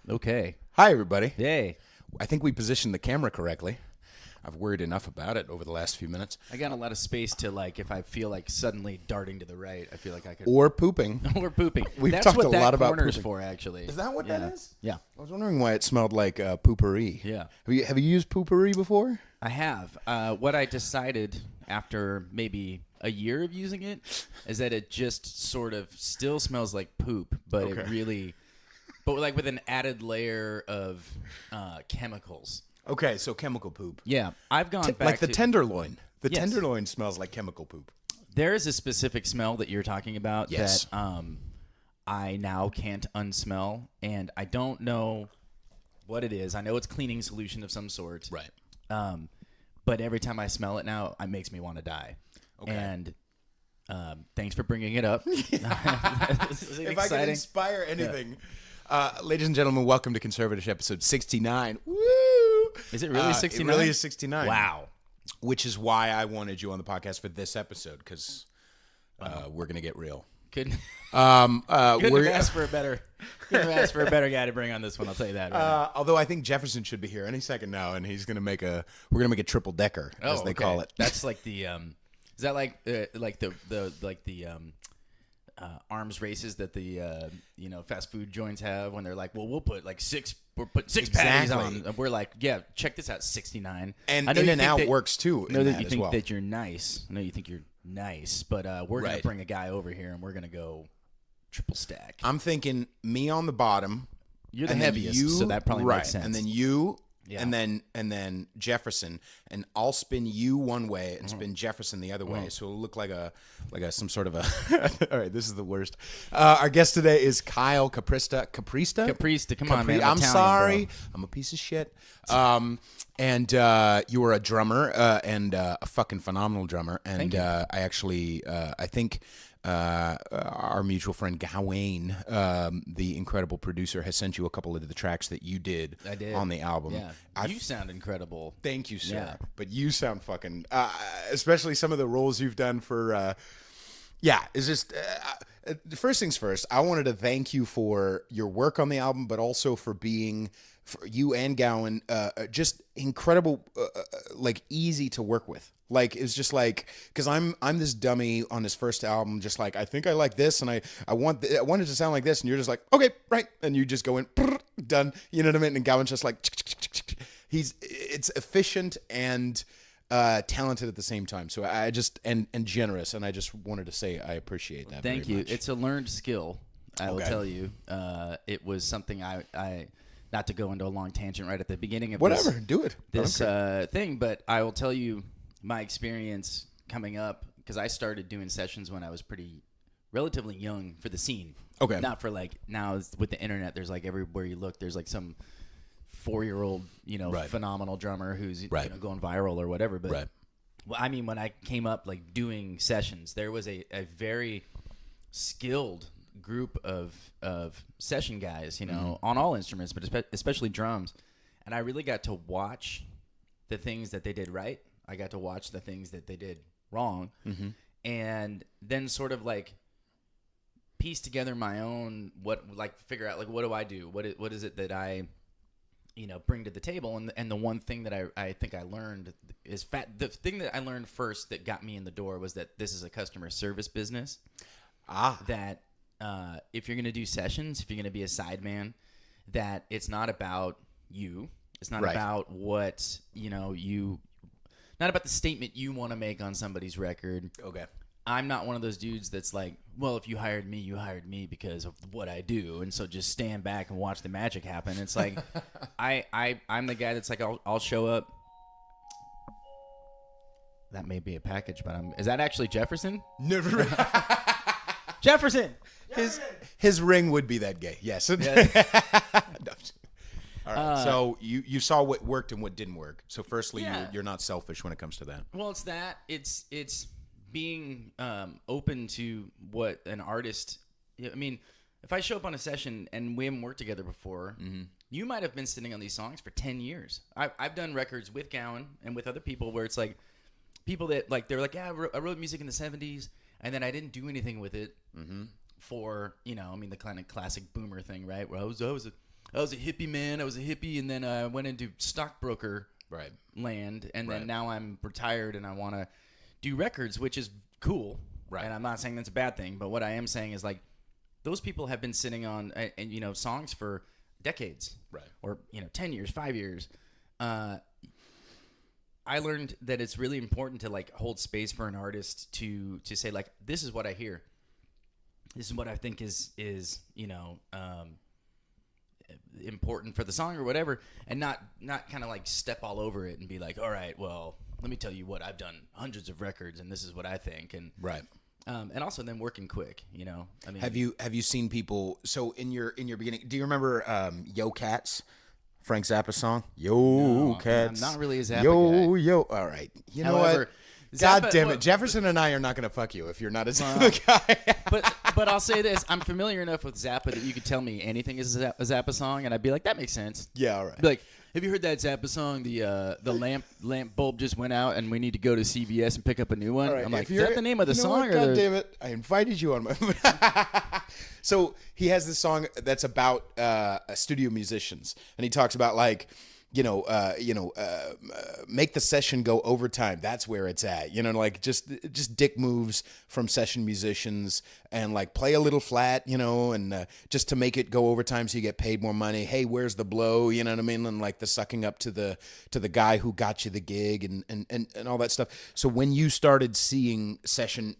Okay. Hi, everybody. Yay. I think we positioned the camera correctly. I've worried enough about it over the last few minutes. I got a lot of space to, like, if I feel like suddenly darting to the right, I feel like I could. Or pooping. Or pooping. We've That's talked what a that lot about corner's pooping. for, actually. Is that what that is? Yeah. I was wondering why it smelled like Poopouri. Yeah. Have you used Poopouri before? I have. What I decided after maybe a year of using it is that it just sort of still smells like poop, but it really, but like with an added layer of chemicals. Okay, so chemical poop. Yeah, I've gone back Like the to, tenderloin. The Yes. tenderloin smells like chemical poop. There is a specific smell that you're talking about Yes. that I now can't unsmell, and I don't know what it is. I know it's cleaning solution of some sort. Right. But every time I smell it now, it makes me want to die. Okay. And thanks for bringing it up. This is If I can exciting. inspire anything. Ladies and gentlemen, welcome to Conservatish episode 69. Woo! Is it really 69? It really is 69. Wow. Which is why I wanted you on the podcast for this episode, because we're going to get real. Couldn't Couldn't have asked for a better guy to bring on this one. I'll tell you that. Right now. although I think Jefferson should be here any second now, and he's going to make we're going to make a triple decker, as they call it. That's like the is that like the arms races that the fast food joints have when they're like, well, we'll put six patties on. We're like, yeah, check this out, 69. And I know In you and think Out that- works too. I know in that you as think well. that you're nice. I know you think you're nice, but we're gonna Right. bring a guy over here and we're gonna go triple stack. I'm thinking me on the bottom. You're the and then heaviest, you, so that probably right, makes sense. And then you, Yeah. and then Jefferson, and I'll spin you one way and spin Jefferson the other way, so it'll look like some sort of a. All right, this is the worst. Our guest today is Kyle Caprista. Caprista, come on, man. I'm Italian, sorry, bro. I'm a piece of shit. And you were a drummer and a fucking phenomenal drummer. And Thank you. I actually, I think. Our mutual friend Gawain, the incredible producer, has sent you a couple of the tracks that you did, I did. on the album. Yeah, you sound incredible. Thank you, sir. Yeah. But you sound fucking, especially some of the roles you've done for, it's just, first things first, I wanted to thank you for your work on the album, but also for being, for you and Gowan, just incredible, easy to work with. Like, it's just like, because I'm this dummy on this first album, just like, I think I like this, and I want it to sound like this, and you're just like, okay, right, and you just go in, done, you know what I mean? And Gowan's just like, it's efficient and talented at the same time. So I just, and generous, and I just wanted to say I appreciate that. Thank very you. much. It's a learned skill. I will Okay. tell you. It was something I not to go into a long tangent right at the beginning of Whatever, this, do it. this thing, but I will tell you my experience coming up, because I started doing sessions when I was relatively young for the scene. Okay. Not for now with the internet, there's everywhere you look, there's some 4-year-old, Right. phenomenal drummer who's Right. going viral or whatever. But Right. well, I mean, when I came up doing sessions, there was a very skilled group of session guys, on all instruments, but especially drums. And I really got to watch the things that they did right. I got to watch the things that they did wrong, and then sort of piece together my own figure out what do I do? What is it that I bring to the table? And the one thing that I think I learned is the thing that I learned first that got me in the door was that this is a customer service business. That if you're going to do sessions, if you're going to be a sideman, that it's not about you. It's not Right. about what, not about the statement you want to make on somebody's record. Okay. I'm not one of those dudes that's like, well, if you hired me because of what I do, and so just stand back and watch the magic happen. It's like, I'm the guy that's like, I'll show up. That may be a package, but is that actually Jefferson? Never. Jefferson! His ring would be that gay. Yes. All right. So you saw what worked and what didn't work. So firstly, Yeah. you're not selfish when it comes to that. Well, it's that. It's being open to what an artist. I mean, if I show up on a session and we haven't worked together before, you might have been sitting on these songs for 10 years. I've done records with Gowan and with other people where it's like people that they're like, yeah, I wrote music in the 70s and then I didn't do anything with it for the kind of classic boomer thing, right? Where I was I was a hippie man. I was a hippie, and then I went into stockbroker land, and then now I'm retired, and I want to do records, which is cool. Right. And I'm not saying that's a bad thing, but what I am saying is like those people have been sitting on and songs for decades, or 10 years, 5 years. I learned that it's really important to like hold space for an artist to say like, this is what I hear. This is what I think is important for the song or whatever, and not kind of like step all over it and be like, all right, well, let me tell you what I've done hundreds of records and this is what I think, and and also then working quick. I mean, have you seen people? So in your beginning, do you remember Yo Cats? Frank Zappa song? Cats. I'm not really a Zappa guy. All right. You know what? God damn it. Jefferson and I are not going to fuck you if you're not a Zappa guy. but I'll say this. I'm familiar enough with Zappa that you could tell me anything is a Zappa song, and I'd be like, that makes sense. Yeah, all right. Be like, have you heard that Zappa song? The lamp bulb just went out, and we need to go to CVS and pick up a new one. Right. I'm like, is that the name of the song? God damn it. I invited you on my... So he has this song that's about studio musicians, and he talks about like, make the session go overtime. That's where it's at. Like just dick moves from session musicians, and like play a little flat, and just to make it go overtime so you get paid more money. Hey, where's the blow? You know what I mean? And like the sucking up to the guy who got you the gig and all that stuff. So when you started seeing session,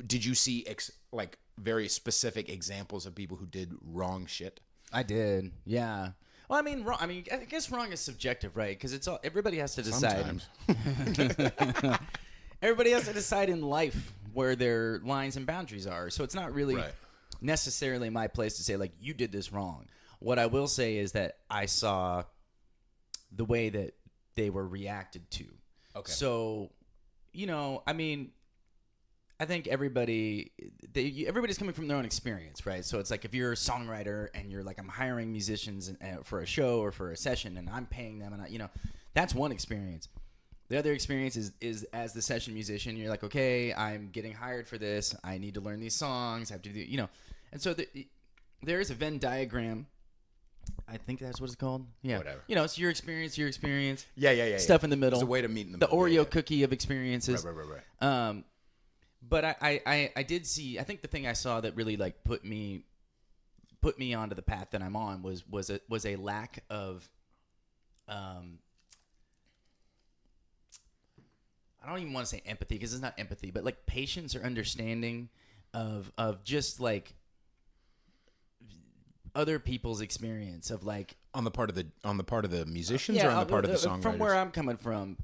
did you see like very specific examples of people who did wrong shit? I did. Yeah. Well, I mean, I guess wrong is subjective, right? Because everybody has to decide. Everybody has to decide in life where their lines and boundaries are. So it's not really necessarily my place to say like you did this wrong. What I will say is that I saw the way that they were reacted to. Okay. So, I mean, I think everybody's coming from their own experience, right? So it's like if you're a songwriter and you're like, I'm hiring musicians for a show or for a session and I'm paying them, and that's one experience. The other experience is as the session musician, you're like, okay, I'm getting hired for this. I need to learn these songs. I have to do, and so there is a Venn diagram. I think that's what it's called. Yeah. Whatever. It's your experience. Yeah. Stuff in the middle. It's a way to meet in the middle. The Oreo yeah. cookie of experiences. Right. But I did see. I think the thing I saw that really like put me onto the path that I'm on was a lack of, I don't even want to say empathy because it's not empathy, but like patience or understanding of just like other people's experience of like on the part of the musicians or on the part of the songwriters. From where I'm coming from,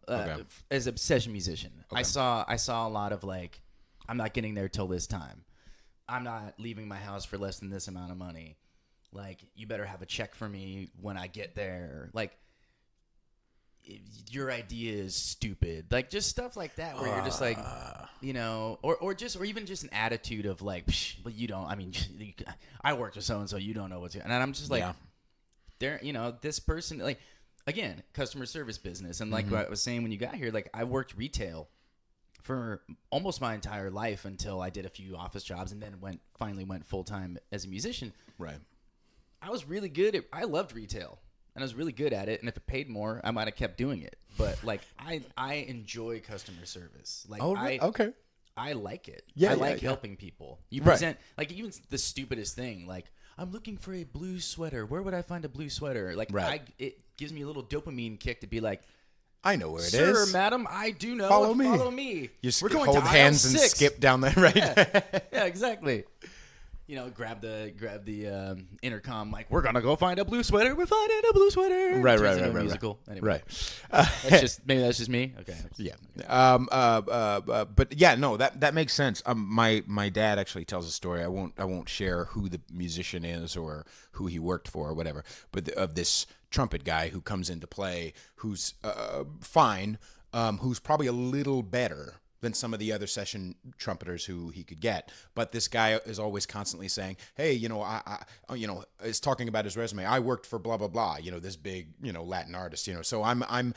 as a session musician, I saw a lot of like, I'm not getting there till this time. I'm not leaving my house for less than this amount of money. Like, you better have a check for me when I get there. Like, your idea is stupid. Like, just stuff like that where you're just like, or even just an attitude of like, well, you don't. I mean, I worked with so and so. You don't know what's. And I'm just like, there. This person. Like, again, customer service business, and like what I was saying when you got here, like I worked retail for almost my entire life until I did a few office jobs and then finally went full-time as a musician. Right. I was really good I loved retail and I was really good at it. And if it paid more, I might've kept doing it. But like, I enjoy customer service. Like, okay. I like it. Yeah. I like helping people. You present like even the stupidest thing, like I'm looking for a blue sweater. Where would I find a blue sweater? Like it gives me a little dopamine kick to be like, I know where it is. Sir, madam, I do know. Follow me. You We're going hold to hands and skip down there, right? Yeah, exactly. Grab the intercom. Like, we're gonna go find a blue sweater. We're finding a blue sweater. Right. Musical. Anyway. Right. That's just me. Okay. Yeah. But yeah, no, that makes sense. My dad actually tells a story. I won't share who the musician is or who he worked for or whatever. But of this trumpet guy who comes into play, who's fine, who's probably a little better than some of the other session trumpeters who he could get. But this guy is always constantly saying, hey, I is talking about his resume. I worked for blah, blah, blah, this big, Latin artist, so I'm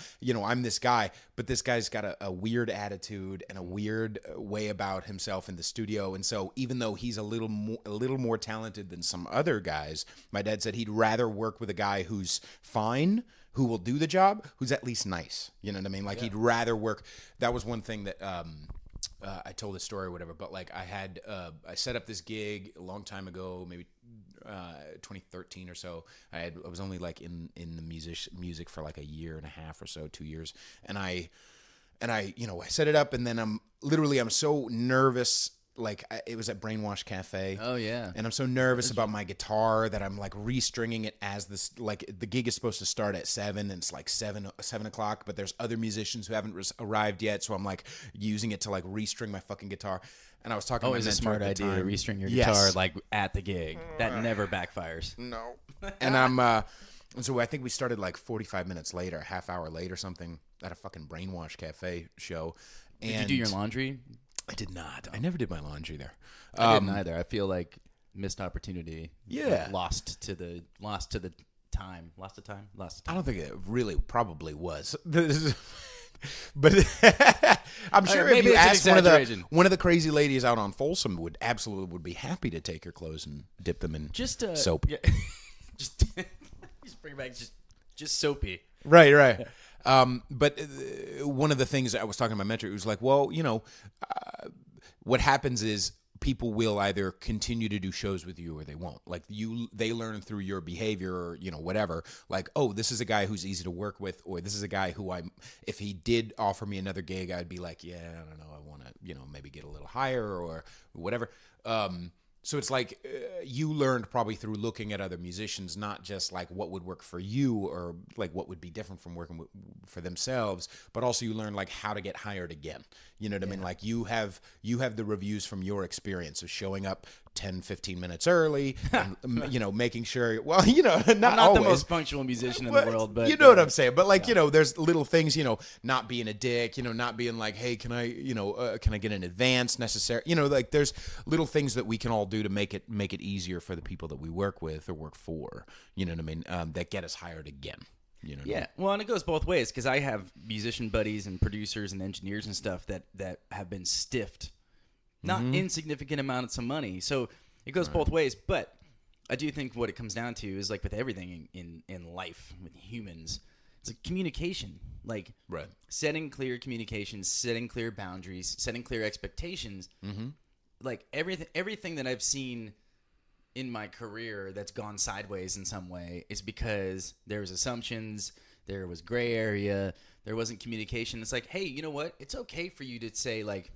this guy, but this guy's got a weird attitude and a weird way about himself in the studio. And so even though he's a little more talented than some other guys, my dad said he'd rather work with a guy who's fine, who will do the job, who's at least nice. You know what I mean? Like he'd rather work. That was one thing that I told this story or whatever, but like I set up this gig a long time ago, maybe 2013 or so. I was only like in the music for like a year and a half or so, 2 years. And I set it up, and then I'm so nervous. Like it was at Brainwash Cafe. Oh yeah. And I'm so nervous about my guitar that I'm like restringing it as this, like the gig is supposed to start at 7 and it's like 7 o'clock, but there's other musicians who haven't arrived yet. So I'm like using it to like restring my fucking guitar. And I was talking to my mentor a smart at the idea to time. restring your guitar like at the gig. That never backfires. No. And and so I think we started like 45 minutes later, a half hour late or something at a fucking Brainwash Cafe show. And Did you do your laundry? I did not. I never did my laundry there. I didn't either. I feel like missed opportunity. Yeah. Like lost to the time. I don't think it really probably was. But I'm sure if maybe you it's an asked exaggeration. one of the crazy ladies out on Folsom would be happy to take your clothes and dip them in soap. Yeah. just bring back just soapy. Right. But one of the things I was talking to my mentor, it was like, well, what happens is people will either continue to do shows with you or they won't. Like they learn through your behavior or, whatever. Like, oh, this is a guy who's easy to work with, or this is a guy who if he did offer me another gig, I'd be like, yeah, I don't know. I want to, maybe get a little higher or whatever. So it's like you learned probably through looking at other musicians, not just like what would work for you or like what would be different from working for themselves, but also you learn like how to get hired again. You know what I mean? Like you have the reviews from your experience of showing up 10, 15 minutes early, and, making sure, well, not I'm not always. the most punctual musician in the world, but you know what I'm saying. But like, there's little things, not being a dick, not being like, hey, can I get an advance necessary? Like there's little things that we can all do to make it easier for the people that we work with or work for, you know what I mean? That get us hired again. You know what I mean? Well, and it goes both ways because I have musician buddies and producers and engineers and stuff that have been stiffed, not insignificant amounts of money. So it goes both ways. But I do think what it comes down to is like with everything in life, with humans, it's like communication. Like setting clear communications, setting clear boundaries, setting clear expectations. Like everything that I've seen in my career that's gone sideways in some way is because there was assumptions, there was gray area, there wasn't communication. It's like, hey, you know what? It's okay for you to say like,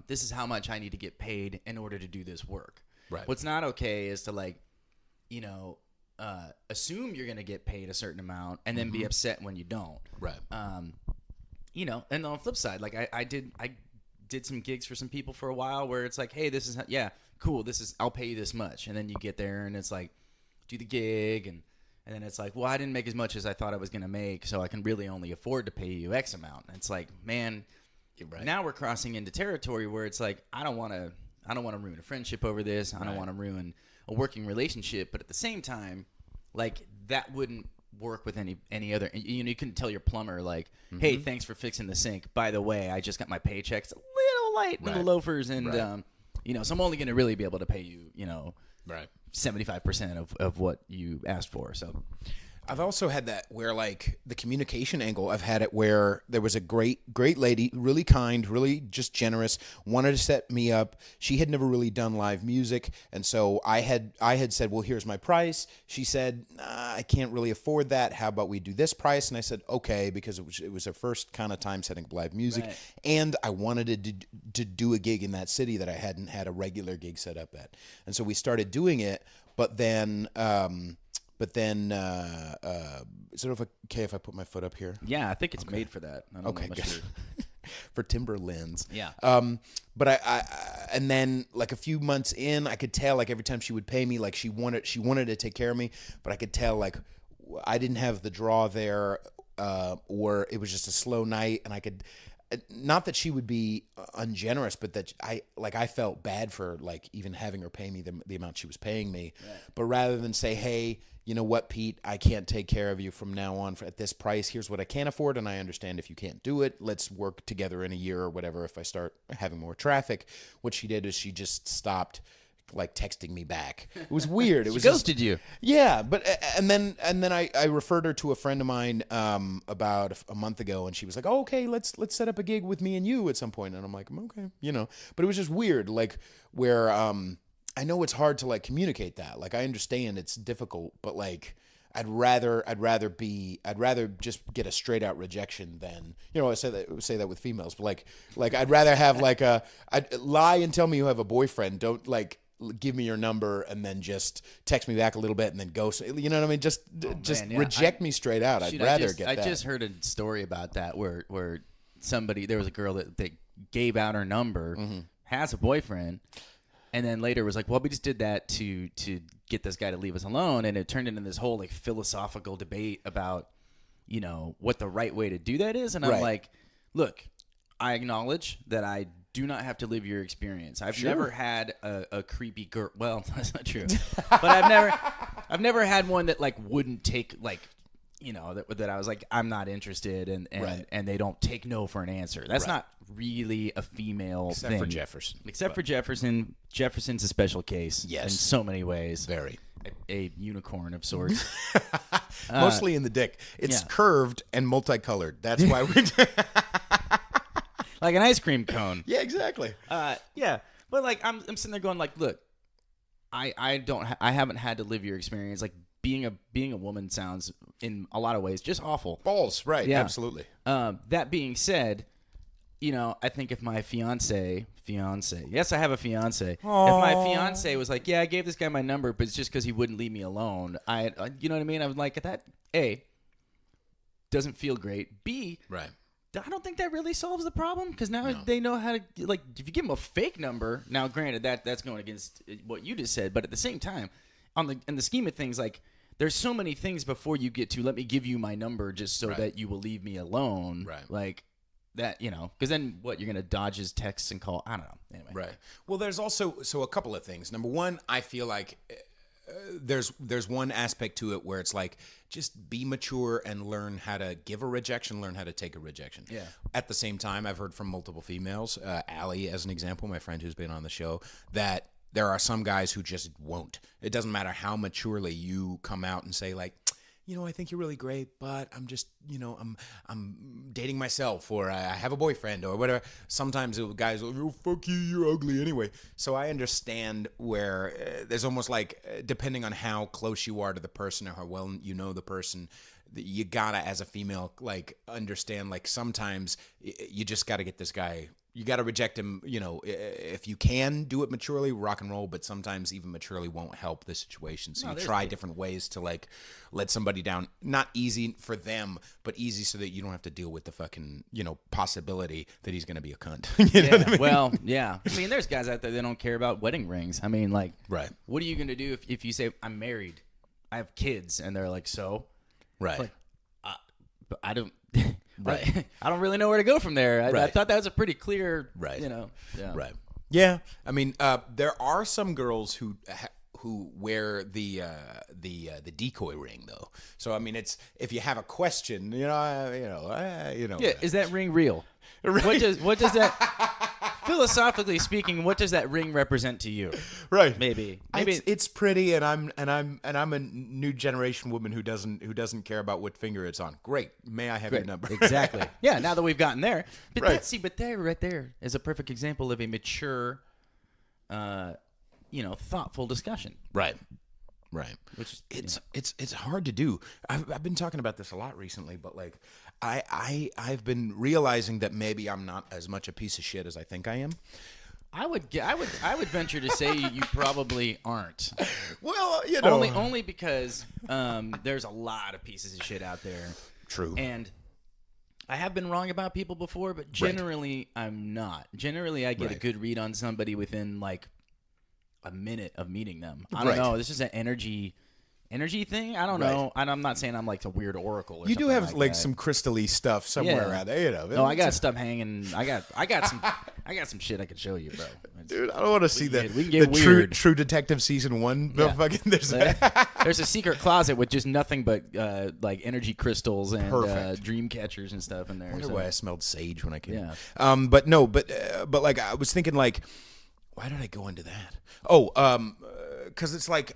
this is how much I need to get paid in order to do this work. Right. What's What's not okay is to like, assume you're going to get paid a certain amount and then be upset when you don't. Right. And on the flip side, like I did some gigs for some people for a while where it's like, hey, this is cool. I'll pay you this much. And then you get there and it's like, do the gig. And then it's like, well, I didn't make as much as I thought I was going to make. So I can really only afford to pay you X amount. And it's like, man, now we're crossing into territory where it's like, I don't want to ruin a friendship over this. I don't want to ruin a working relationship. But at the same time, like that wouldn't work with any other. You couldn't tell your plumber like, hey, thanks for fixing the sink. By the way, I just got my paycheck. It's a little light in the loafers. And, so I'm only going to really be able to pay you, 75% of what you asked for. So I've also had that where like the communication angle, I've had it where there was a great lady, really kind, really just generous, wanted to set me up. She had never really done live music. And so I had said, well, here's my price. She said, I can't really afford that. How about we do this price? And I said, okay, because it was her first kind of time setting up live music. Right. And I wanted to do a gig in that city that I hadn't had a regular gig set up at. And so we started doing it, but then, is it okay if I put my foot up here? Yeah, I think it's made for that. I don't know good. For Timberlands. Yeah. But I and then like a few months in, I could tell like every time she would pay me, like she wanted to take care of me, but I could tell like I didn't have the draw there, or it was just a slow night, and not that she would be ungenerous, but that I felt bad for like even having her pay me the amount she was paying me. Right. But rather than say, hey, you know what, Pete, I can't take care of you from now on at this price. Here's what I can afford, and I understand if you can't do it. Let's work together in a year or whatever if I start having more traffic. What she did is she just stopped like texting me back. It was weird. It was ghosted you. Yeah, but and then I referred her to a friend of mine about a month ago, and she was like, "Oh, okay, let's set up a gig with me and you at some point." And I'm like, "Okay, you know." But it was just weird, like where I know it's hard to like communicate that. Like I understand it's difficult, but like I'd rather just get a straight out rejection than, you know, I say that with females, but like I'd rather have like I'd lie and tell me you have a boyfriend. Don't like give me your number and then just text me back a little bit and then ghost. You know what I mean? Just reject me straight out. I'd rather get that. I just heard a story about that where there was a girl that gave out her number, has a boyfriend, and then later was like, well, we just did that to get this guy to leave us alone. And it turned into this whole like philosophical debate about, you know, what the right way to do that is. And I'm like, look, I acknowledge that I do not have to live your experience. I've never had a creepy girl. Well, that's not true. But I've never had one that like wouldn't take like, you know, that I was like, I'm not interested, and they don't take no for an answer. That's not really a female thing. Except for Jefferson. For Jefferson. Jefferson's a special case. Yes. In so many ways. Very. A unicorn of sorts. Mostly in the dick. It's curved and multicolored. That's why we like an ice cream cone. Yeah, exactly. Yeah. But like I'm sitting there going like, look, I haven't had to live your experience. Like being a woman sounds in a lot of ways just awful. Balls, right? Yeah. Absolutely. That being said, you know, I think if my fiance, yes, I have a fiance. Aww. If my fiance was like, yeah, I gave this guy my number, but it's just because he wouldn't leave me alone. You know what I mean? I was like, that A, doesn't feel great. B, right. I don't think that really solves the problem because now they know how to, like, if you give them a fake number, now granted that's going against what you just said, but at the same time, in the scheme of things, like, there's so many things before you get to let me give you my number just so that you will leave me alone. Right. Like that, you know, because then what, you're going to dodge his texts and call. I don't know. Anyway. Right. Well, there's also, a couple of things. Number one, I feel like there's one aspect to it where it's like, just be mature and learn how to give a rejection, learn how to take a rejection. Yeah. At the same time, I've heard from multiple females, Allie as an example, my friend who's been on the show, that there are some guys who just won't. It doesn't matter how maturely you come out and say like, you know, I think you're really great, but I'm just, you know, I'm dating myself, or I have a boyfriend, or whatever. Sometimes guys are like, oh, fuck you, you're ugly anyway. So I understand where there's almost like, depending on how close you are to the person or how well you know the person, you gotta, as a female, like, understand, like, sometimes you just gotta get this guy. You got to reject him, you know, if you can do it maturely, rock and roll, but sometimes even maturely won't help the situation. So you try different ways to, like, let somebody down. Not easy for them, but easy so that you don't have to deal with the fucking, you know, possibility that he's going to be a cunt. You know what I mean? Well, yeah. I mean, there's guys out there that don't care about wedding rings. I mean, like, right. What are you going to do if you say, I'm married, I have kids, and they're like, so? Right. Like, but I don't... Right. I don't really know where to go from there. I thought that was a pretty clear, you know. Yeah. Right. Yeah. I mean, there are some girls who wear the decoy ring though. So I mean, it's, if you have a question, you know. Yeah. Is that ring real? Right. What does that? Philosophically speaking, what does that ring represent to you? Right. Maybe it's pretty, and I'm a new generation woman who doesn't care about what finger it's on. Great. May I have your number? Exactly. Yeah. Now that we've gotten there, but right there is a perfect example of a mature, thoughtful discussion. Right. Right. Which it's hard to do. I've been talking about this a lot recently, but like I've been realizing that maybe I'm not as much a piece of shit as I think I am. I would venture to say you probably aren't. Well, you know, only because there's a lot of pieces of shit out there. True. And I have been wrong about people before, but generally I'm not. Generally, I get a good read on somebody within like a minute of meeting them. I don't know. This is an energy energy thing. I don't know. And I'm not saying I'm like a weird oracle. Or You do something have like that. some crystally stuff somewhere around there, you know. No, I got stuff hanging. I got some shit I could show you, bro. Dude, I don't want to see we can get the weird. True Detective season 1. Yeah. Fucking, there's a secret closet with just nothing but like energy crystals and dream catchers and stuff in there. I wonder why I smelled sage when I came. Yeah. But like I was thinking, like, why did I go into that? Oh, because it's like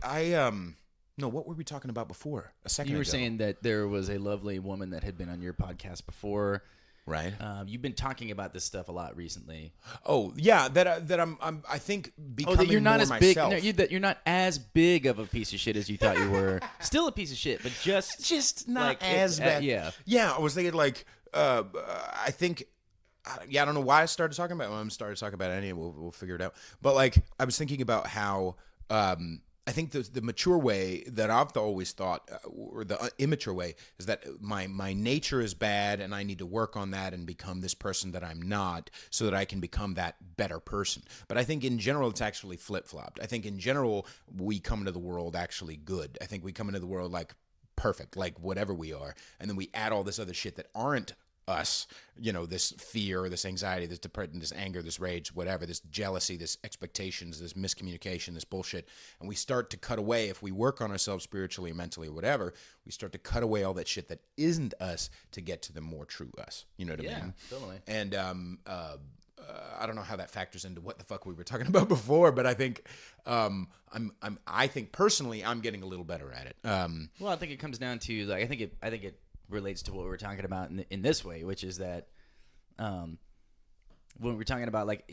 no, what were we talking about before? A second ago. You were saying that there was a lovely woman that had been on your podcast before. Right. You've been talking about this stuff a lot recently. Oh yeah, that I'm I think becoming that you're not more as myself. big. No, that you're not as big of a piece of shit as you thought you were. Still a piece of shit, but just not like as bad. Yeah. I was thinking like I think. I don't know why I started talking about it. When I started talking about it anyway, we'll figure it out. But like I was thinking about how I think the mature way that I've always thought, or the immature way, is that my nature is bad and I need to work on that and become this person that I'm not so that I can become that better person. But I think in general it's actually flip-flopped. I think in general we come into the world actually good. I think we come into the world like perfect, like whatever we are, and then we add all this other shit that aren't us, you know, this fear, this anxiety, this depression, this anger, this rage, whatever, this jealousy, this expectations, this miscommunication, this bullshit. And we start to cut away, if we work on ourselves spiritually, mentally, or whatever, we start to cut away all that shit that isn't us to get to the more true us. You know what I mean? Yeah, totally. And I don't know how that factors into what the fuck we were talking about before, but I think I think personally I'm getting a little better at it. Well, I think it comes down to like I think it relates to what we were talking about in this way, which is that when we're talking about like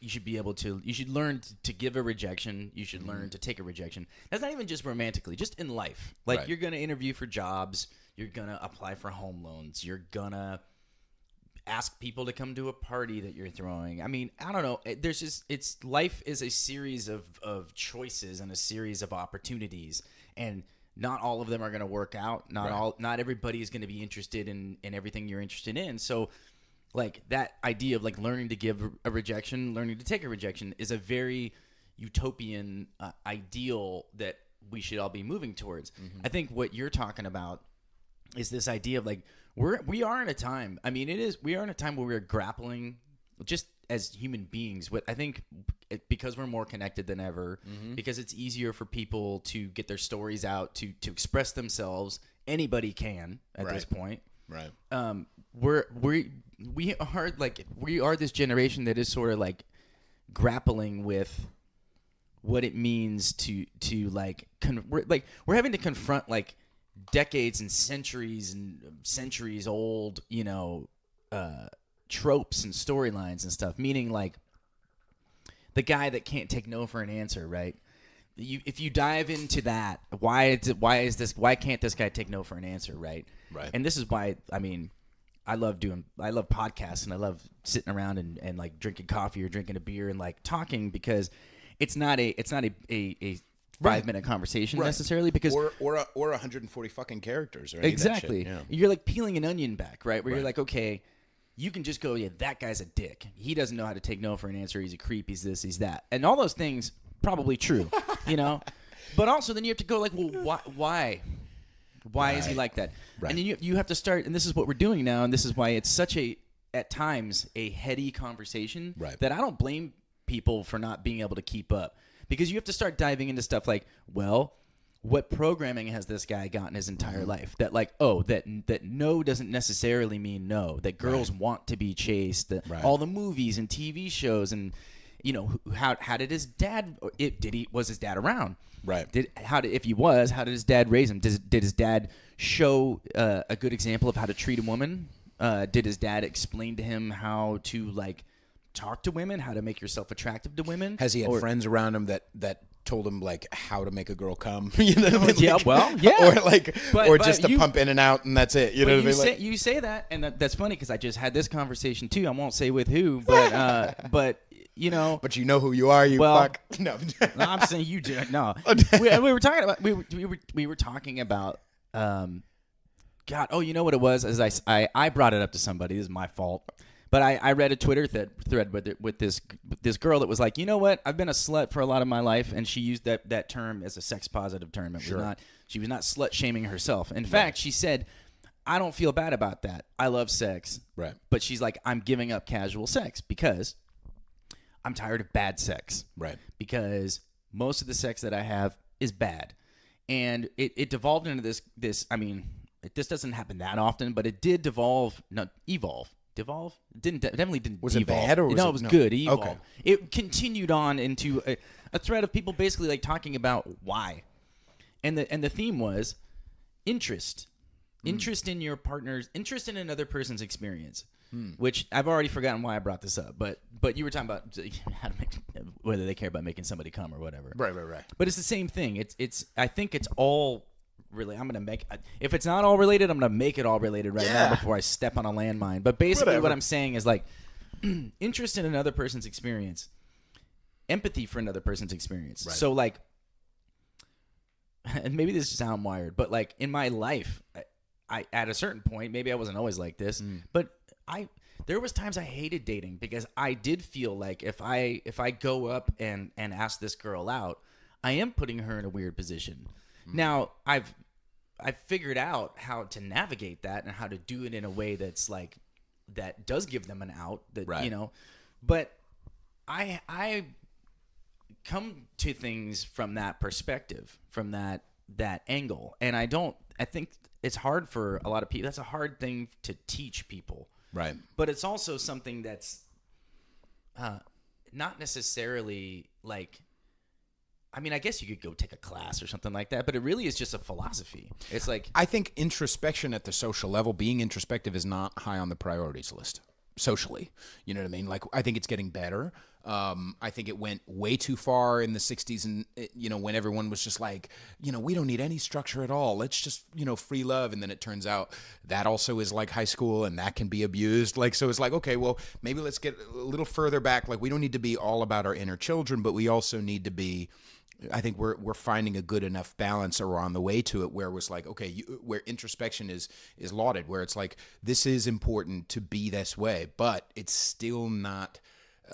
you should learn to give a rejection, you should learn to take a rejection. That's not even just romantically, just in life. Like Right. You're going to interview for jobs, you're going to apply for home loans, you're going to ask people to come to a party that you're throwing. I mean, I don't know. Life is a series of choices and a series of opportunities, and not all of them are going to work out. Not everybody is going to be interested in everything you're interested in. So like that idea of like learning to give a rejection, learning to take a rejection is a very utopian ideal that we should all be moving towards. Mm-hmm. I think what you're talking about is this idea of like we are in a time. I mean, we are in a time where we're grappling just as human beings with, I think, because we're more connected than ever, because it's easier for people to get their stories out, to express themselves. Anybody can at this point. Right. We are this generation that is sort of like grappling with what it means to like we're having to confront like decades and centuries old, you know, tropes and storylines and stuff, meaning like the guy that can't take no for an answer, right? If you dive into that, why can't this guy take no for an answer, right? Right. And this is why, I mean, I love podcasts and I love sitting around and like drinking coffee or drinking a beer and like talking, because it's not a 5-minute conversation necessarily, because or 140 fucking characters or any exactly. Of that shit. Yeah. You're like peeling an onion back, right? Where you're like, okay, you can just go, yeah, that guy's a dick. He doesn't know how to take no for an answer. He's a creep. He's this, he's that. And all those things probably true, you know? But also then you have to go like, well, why? Why is he like that? Right. And then you have to start, and this is what we're doing now, and this is why it's such at times, a heady conversation that I don't blame people for not being able to keep up. Because you have to start diving into stuff like, well, what programming has this guy gotten his entire life? That like, that no doesn't necessarily mean no. That girls want to be chased. That all the movies and TV shows, and you know, how did his dad? Was his dad around? Right. If he was, how did his dad raise him? Did his dad show a good example of how to treat a woman? Did his dad explain to him how to like talk to women, how to make yourself attractive to women? Has he had friends around him that told him like how to make a girl come? You know what I mean? Yeah, well, yeah. Or like, or just to pump in and out, and that's it. You know what I mean? You say that, and that's funny because I just had this conversation too. I won't say with who, but you know. But you know who you are. Fuck. No, I'm saying you do. No, we were talking about we were talking about. God, oh, you know what it was? As I brought it up to somebody. This is my fault. But I read a Twitter thread with this girl that was like, you know what? I've been a slut for a lot of my life, and she used that term as a sex positive term. It was not. She was not slut shaming herself. In fact, she said, I don't feel bad about that. I love sex. Right. But she's like, I'm giving up casual sex because I'm tired of bad sex. Right. Because most of the sex that I have is bad. And it devolved into this. I mean, this doesn't happen that often, but it did evolve. Devolve? Definitely didn't. Was devolve. it bad or was it was good? It evolved. Okay. It continued on into a thread of people basically like talking about why, and the theme was interest in your partner's interest in another person's experience. Which I've already forgotten why I brought this up, but you were talking about how to make, whether they care about making somebody come or whatever. Right. But it's the same thing. It's I think it's all really. I'm gonna make, if it's not all related, I'm gonna make it all related now before I step on a landmine. But basically, what I'm saying is like interest in another person's experience, empathy for another person's experience. Right. So like, and maybe this sounds wired, but like in my life, I at a certain point, maybe I wasn't always like this, but there was times I hated dating because I did feel like if I go up and ask this girl out, I am putting her in a weird position. Now I've figured out how to navigate that and how to do it in a way that's like that does give them an out. That but I come to things from that perspective, from that angle, and I think it's hard for a lot of people. That's a hard thing to teach people. Right. But it's also something that's not necessarily like, I mean, I guess you could go take a class or something like that, but it really is just a philosophy. It's like, I think introspection at the social level, being introspective is not high on the priorities list socially. You know what I mean? Like, I think it's getting better. I think it went way too far in the 60s and, when everyone was just like, we don't need any structure at all. Let's just, free love. And then it turns out that also is like high school and that can be abused. Like, so it's like, okay, well, maybe let's get a little further back. Like, we don't need to be all about our inner children, but we also need to be, I think we're finding a good enough balance, or we're on the way to it, where it was like, okay, where introspection is lauded, where it's like, this is important to be this way, but it's still not,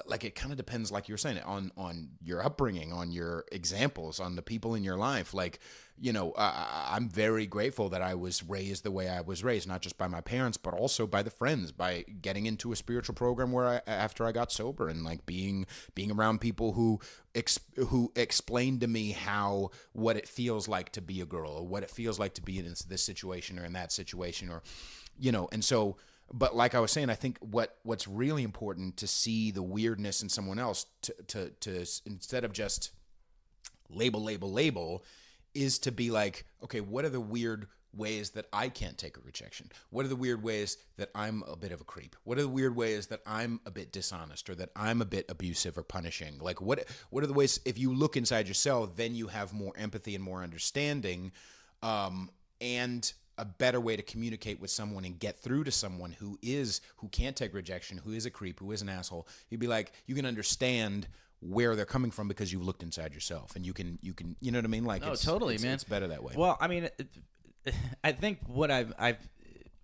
like, it kind of depends, like you were saying, on your upbringing, on your examples, on the people in your life. Like, I'm very grateful that I was raised the way I was raised, not just by my parents, but also by the friends, by getting into a spiritual program where after I got sober, and like being around people who explained to me what it feels like to be a girl, or what it feels like to be in this situation or in that situation, or, and so. But like I was saying, I think what's really important to see the weirdness in someone else, to instead of just label, is to be like, okay, what are the weird ways that I can't take a rejection? What are the weird ways that I'm a bit of a creep? What are the weird ways that I'm a bit dishonest, or that I'm a bit abusive or punishing? Like, what are the ways, if you look inside yourself, then you have more empathy and more understanding, and a better way to communicate with someone and get through to someone who can't take rejection, who is a creep, who is an asshole. You'd be like, you can understand where they're coming from because you've looked inside yourself, and you can, you know what I mean? Like, totally, man. It's better that way. Well, I mean, I think what I've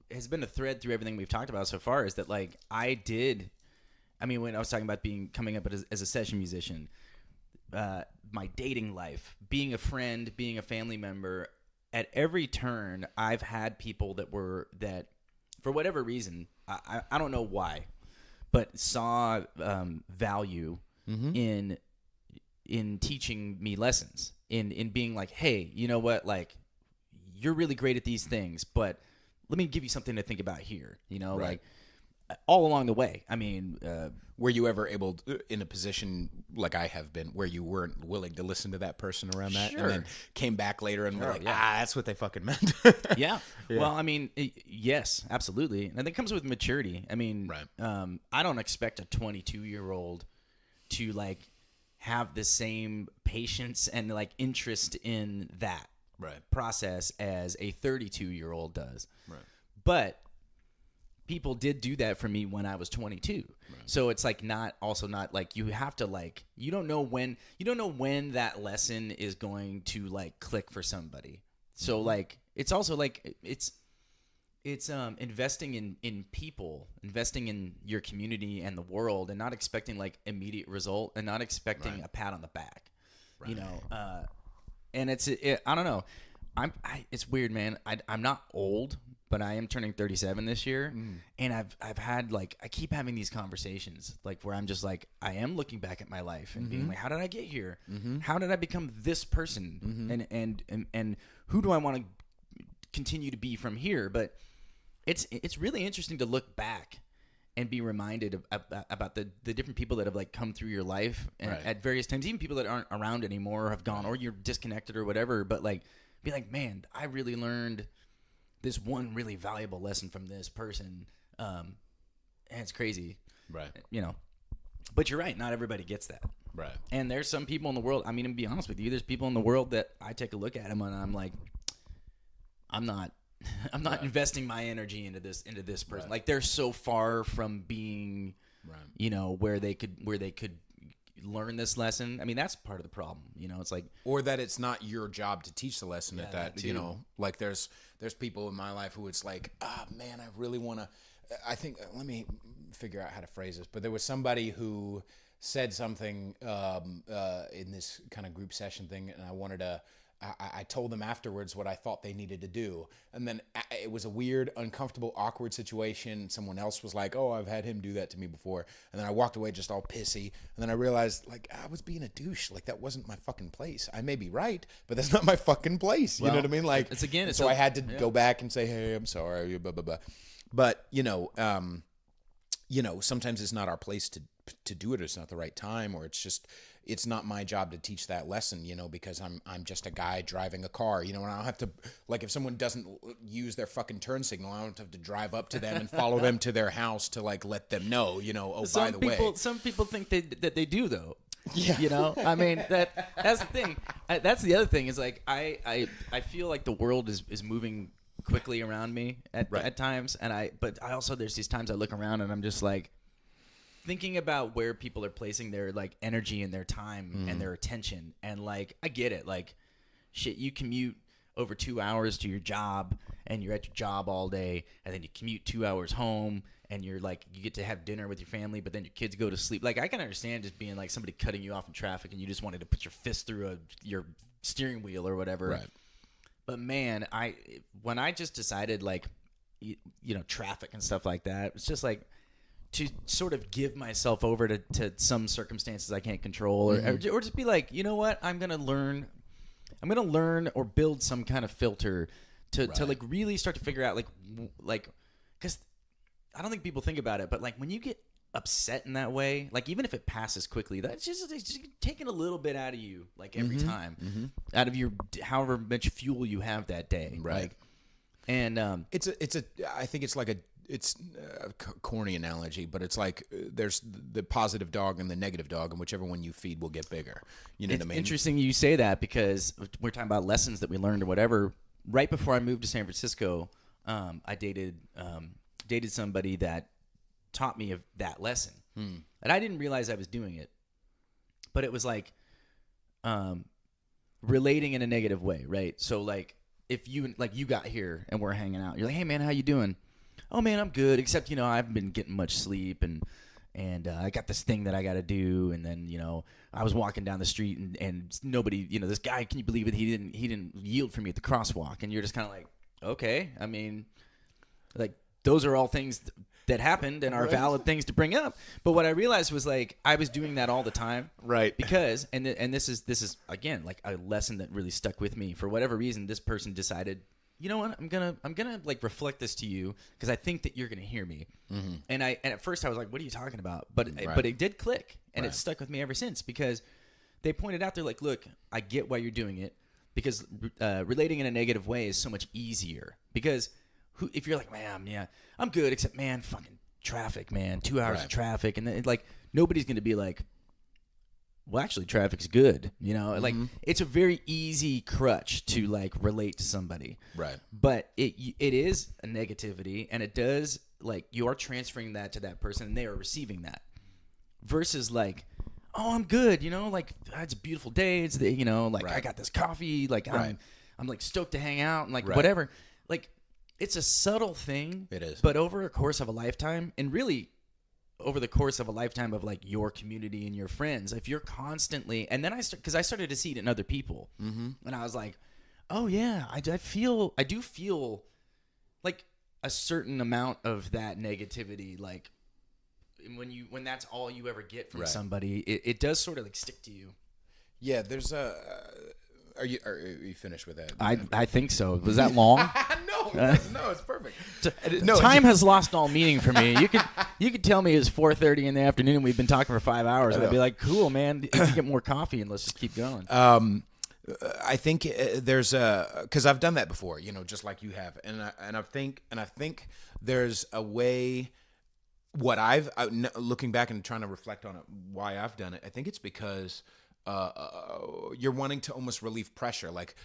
has been a thread through everything we've talked about so far is that, like, when I was talking about coming up as a session musician, my dating life, being a friend, being a family member, at every turn, I've had people that for whatever reason, I don't know why, but saw value in teaching me lessons, in being like, hey, you know what, like, you're really great at these things, but let me give you something to think about here, Right. like, all along the way. I mean, were you ever able in a position like I have been where you weren't willing to listen to that person around that, Sure. and then came back later and were like, that's what they fucking meant? yeah. Well, I mean, yes, absolutely. And I think it comes with maturity. I mean, Right. I don't expect a 22-year-old to, like, have the same patience and, like, interest in that process as a 32-year-old does. Right. But people did do that for me when I was 22. Right. So it's like not like you have to, like, you don't know when that lesson is going to, like, click for somebody. So, like, it's also like It's investing in people, investing in your community and the world, and not expecting like immediate result, and not expecting a pat on the back. Right. You know, and I don't know. It's weird, man. I'm not old, but I am turning 37 this year, and I've had like I keep having these conversations like where I'm just like I am looking back at my life and being like, how did I get here? How did I become this person? And who do I want to continue to be from here? But it's really interesting to look back and be reminded about the different people that have like come through your life and at various times, even people that aren't around anymore or have gone or you're disconnected or whatever. But like, be like, man, I really learned this one really valuable lesson from this person. And it's crazy. Right. You know, but you're right. Not everybody gets that. Right. And there's some people in the world. I mean, to be honest with you, there's people in the world that I take a look at them and I'm like, I'm not investing my energy into this person. Like they're so far from being, you know, where they could learn this lesson. I mean, that's part of the problem. You know, it's like, or that it's not your job to teach the lesson at that. You know, like there's people in my life who it's like, man, I really want to. I think let me figure out how to phrase this. But there was somebody who said something in this kind of group session thing, and I wanted to. I told them afterwards what I thought they needed to do. And then it was a weird, uncomfortable, awkward situation. Someone else was like, oh, I've had him do that to me before. And then I walked away just all pissy. And then I realized, like, I was being a douche. Like, that wasn't my fucking place. I may be right, but that's not my fucking place. You know what I mean? Like, so I had to go back and say, hey, I'm sorry, blah, blah, blah. But, you know, sometimes it's not our place to do it. It's not the right time, or it's not my job to teach that lesson, you know, because I'm just a guy driving a car, you know, and I don't have to, like, if someone doesn't use their fucking turn signal, I don't have to drive up to them and follow them to their house to like let them know, you know, by the way. Some people think that they do though. Yeah. You know, I mean, that's the thing. That's the other thing is like, I feel like the world is moving quickly around me at times. But I also, there's these times I look around and I'm just like, thinking about where people are placing their like energy and their time and their attention, and like I get it, like shit, you commute over 2 hours to your job and you're at your job all day, and then you commute 2 hours home and you're like, you get to have dinner with your family, but then your kids go to sleep. Like I can understand just being like somebody cutting you off in traffic and you just wanted to put your fist through your steering wheel or whatever. Right. But man, when I just decided like you know, traffic and stuff like that, it's just like to sort of give myself over to some circumstances I can't control, or just be like, you know what, I'm gonna learn or build some kind of filter to like really start to figure out like because I don't think people think about it, but like when you get upset in that way, like even if it passes quickly, it's just taking a little bit out of you, like every time, out of your however much fuel you have that day, right? Like, and I think it's like it's a corny analogy, but it's like there's the positive dog and the negative dog, and whichever one you feed will get bigger. You know what I mean? Interesting you say that, because we're talking about lessons that we learned or whatever. Right before I moved to San Francisco, I dated somebody that taught me of that lesson, and I didn't realize I was doing it, but it was like relating in a negative way, right? So like if you got here and we're hanging out, you're like, hey man, how you doing? Oh man, I'm good, except, you know, I haven't been getting much sleep, and I got this thing that I got to do, and then, you know, I was walking down the street and nobody, you know, this guy, can you believe it? He didn't yield for me at the crosswalk, and you're just kind of like, okay, I mean, like those are all things that happened and are valid things to bring up. But what I realized was like I was doing that all the time, right? Because and this is again like a lesson that really stuck with me. For whatever reason, this person decided, you know what, I'm gonna like reflect this to you because I think that you're gonna hear me. And at first I was like, what are you talking about? But it did click, and it stuck with me ever since, because they pointed out, they're like, look, I get why you're doing it, because relating in a negative way is so much easier. Because if you're like, man, yeah, I'm good, except man, fucking traffic, man, 2 hours of traffic, and then like nobody's gonna be like, well, actually, traffic's good, you know. Like it's a very easy crutch to like relate to somebody, right? But it is a negativity, and it does, like, you are transferring that to that person, and they are receiving that. Versus like, oh, I'm good, you know, like it's a beautiful day, it's you know, like I got this coffee, like I'm like stoked to hang out, and like whatever, like it's a subtle thing. It is. But over a course of a lifetime, and really over the course of a lifetime of like your community and your friends, if you're constantly, and then because I started to see it in other people, and I was like, oh yeah, I do feel like a certain amount of that negativity, like when that's all you ever get from somebody, it does sort of like stick to you. Yeah, there's a. Are you finished with that? I think so. Was that long? No, it's perfect. Time has lost all meaning for me. You could tell me it's 4:30 in the afternoon and we've been talking for 5 hours, and I'd be like, cool, man. You get more coffee and let's just keep going. I think there's because I've done that before, just like you have, and I think there's a way. What looking back and trying to reflect on it, why I've done it, I think it's because you're wanting to almost relieve pressure. Like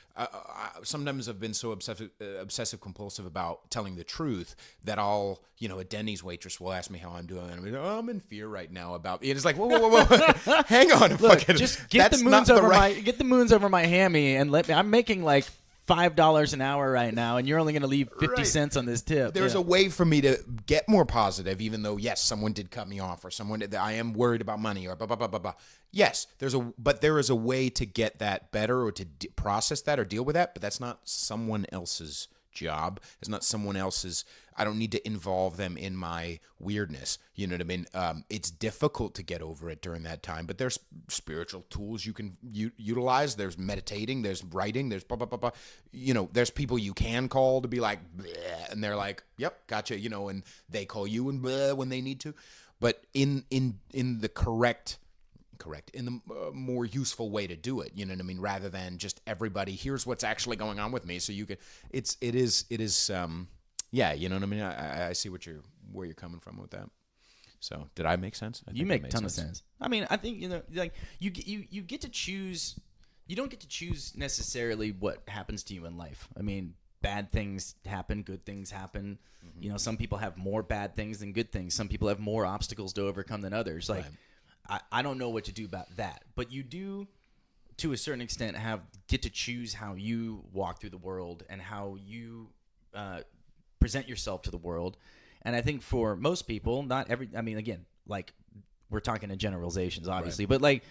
sometimes I've been so obsessive compulsive about telling the truth that I'll, a Denny's waitress will ask me how I'm doing, and I'm like, I'm in fear right now about. And it's like, whoa, hang on, just get the moons over get the moons over my hammy and let me. I'm making like $5 an hour right now, and you're only going to leave 50 cents on this tip. There's a way for me to get more positive, even though, yes, someone did cut me off, or I am worried about money, or blah, blah, blah, blah, blah. Yes, but there is a way to get that better, or to process that or deal with that, but that's not someone else's job. It's not someone else's. I don't need to involve them in my weirdness. You know what I mean? It's difficult to get over it during that time, but there's spiritual tools you can utilize. There's meditating, there's writing, there's blah, blah, blah, blah. There's people you can call to be like, bleh, and they're like, yep, gotcha, and they call you and bleh when they need to. But in the correct, in the more useful way to do it, you know what I mean? Rather than just everybody, here's what's actually going on with me. So you could, it is, yeah, you know what I mean? I see where you're coming from with that. So did I make sense? You make a ton of sense. I mean, I think, like you get to choose, you don't get to choose necessarily what happens to you in life. I mean, bad things happen, good things happen. Mm-hmm. Some people have more bad things than good things. Some people have more obstacles to overcome than others. Like, I don't know what to do about that, but you do, to a certain extent, get to choose how you walk through the world and how you present yourself to the world. And I think for most people, again, like we're talking in generalizations, obviously, but like,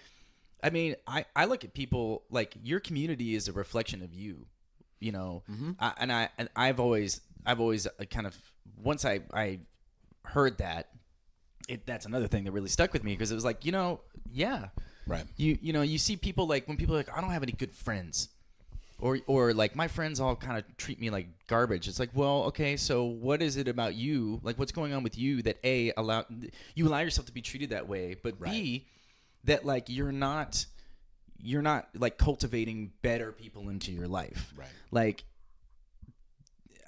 I mean, I look at people like your community is a reflection of you, mm-hmm. I've always kind of, once I heard that, that's another thing that really stuck with me, because it was like, yeah, right. You see people, like when people are like, I don't have any good friends, or like my friends all kind of treat me like garbage. It's like, well, okay, so what is it about you? Like, what's going on with you that allow yourself to be treated that way, but B, that like you're not like cultivating better people into your life, right? Like,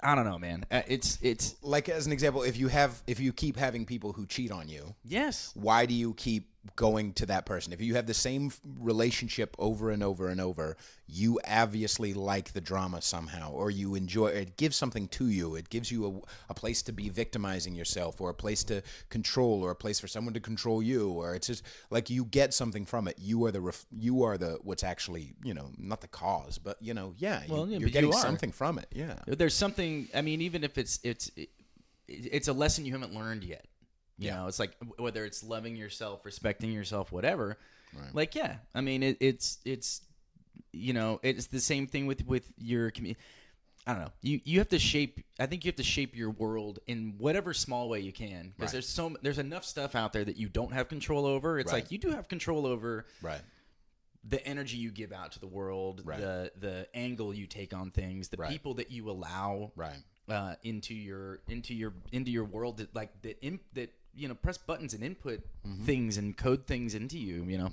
I don't know, man. It's like, as an example, if you keep having people who cheat on you, yes, why do you keep going to that person? If you have the same relationship over and over and over, you obviously like the drama somehow, or you enjoy it. It gives something to you. It gives you a place to be victimizing yourself, or a place to control, or a place for someone to control you, or it's just like you get something from it. You are the what's actually, not the cause, but you're getting something from it. Yeah, there's something. I mean, even if it's a lesson you haven't learned yet. You know, it's like whether it's loving yourself, respecting yourself, whatever. Right. Like, yeah, I mean, it's the same thing with your community. I don't know. You have to shape. I think you have to shape your world in whatever small way you can, because there's enough stuff out there that you don't have control over. It's like you do have control over the energy you give out to the world, the angle you take on things, the people that you allow into your world that press buttons and input things and code things into you, Right.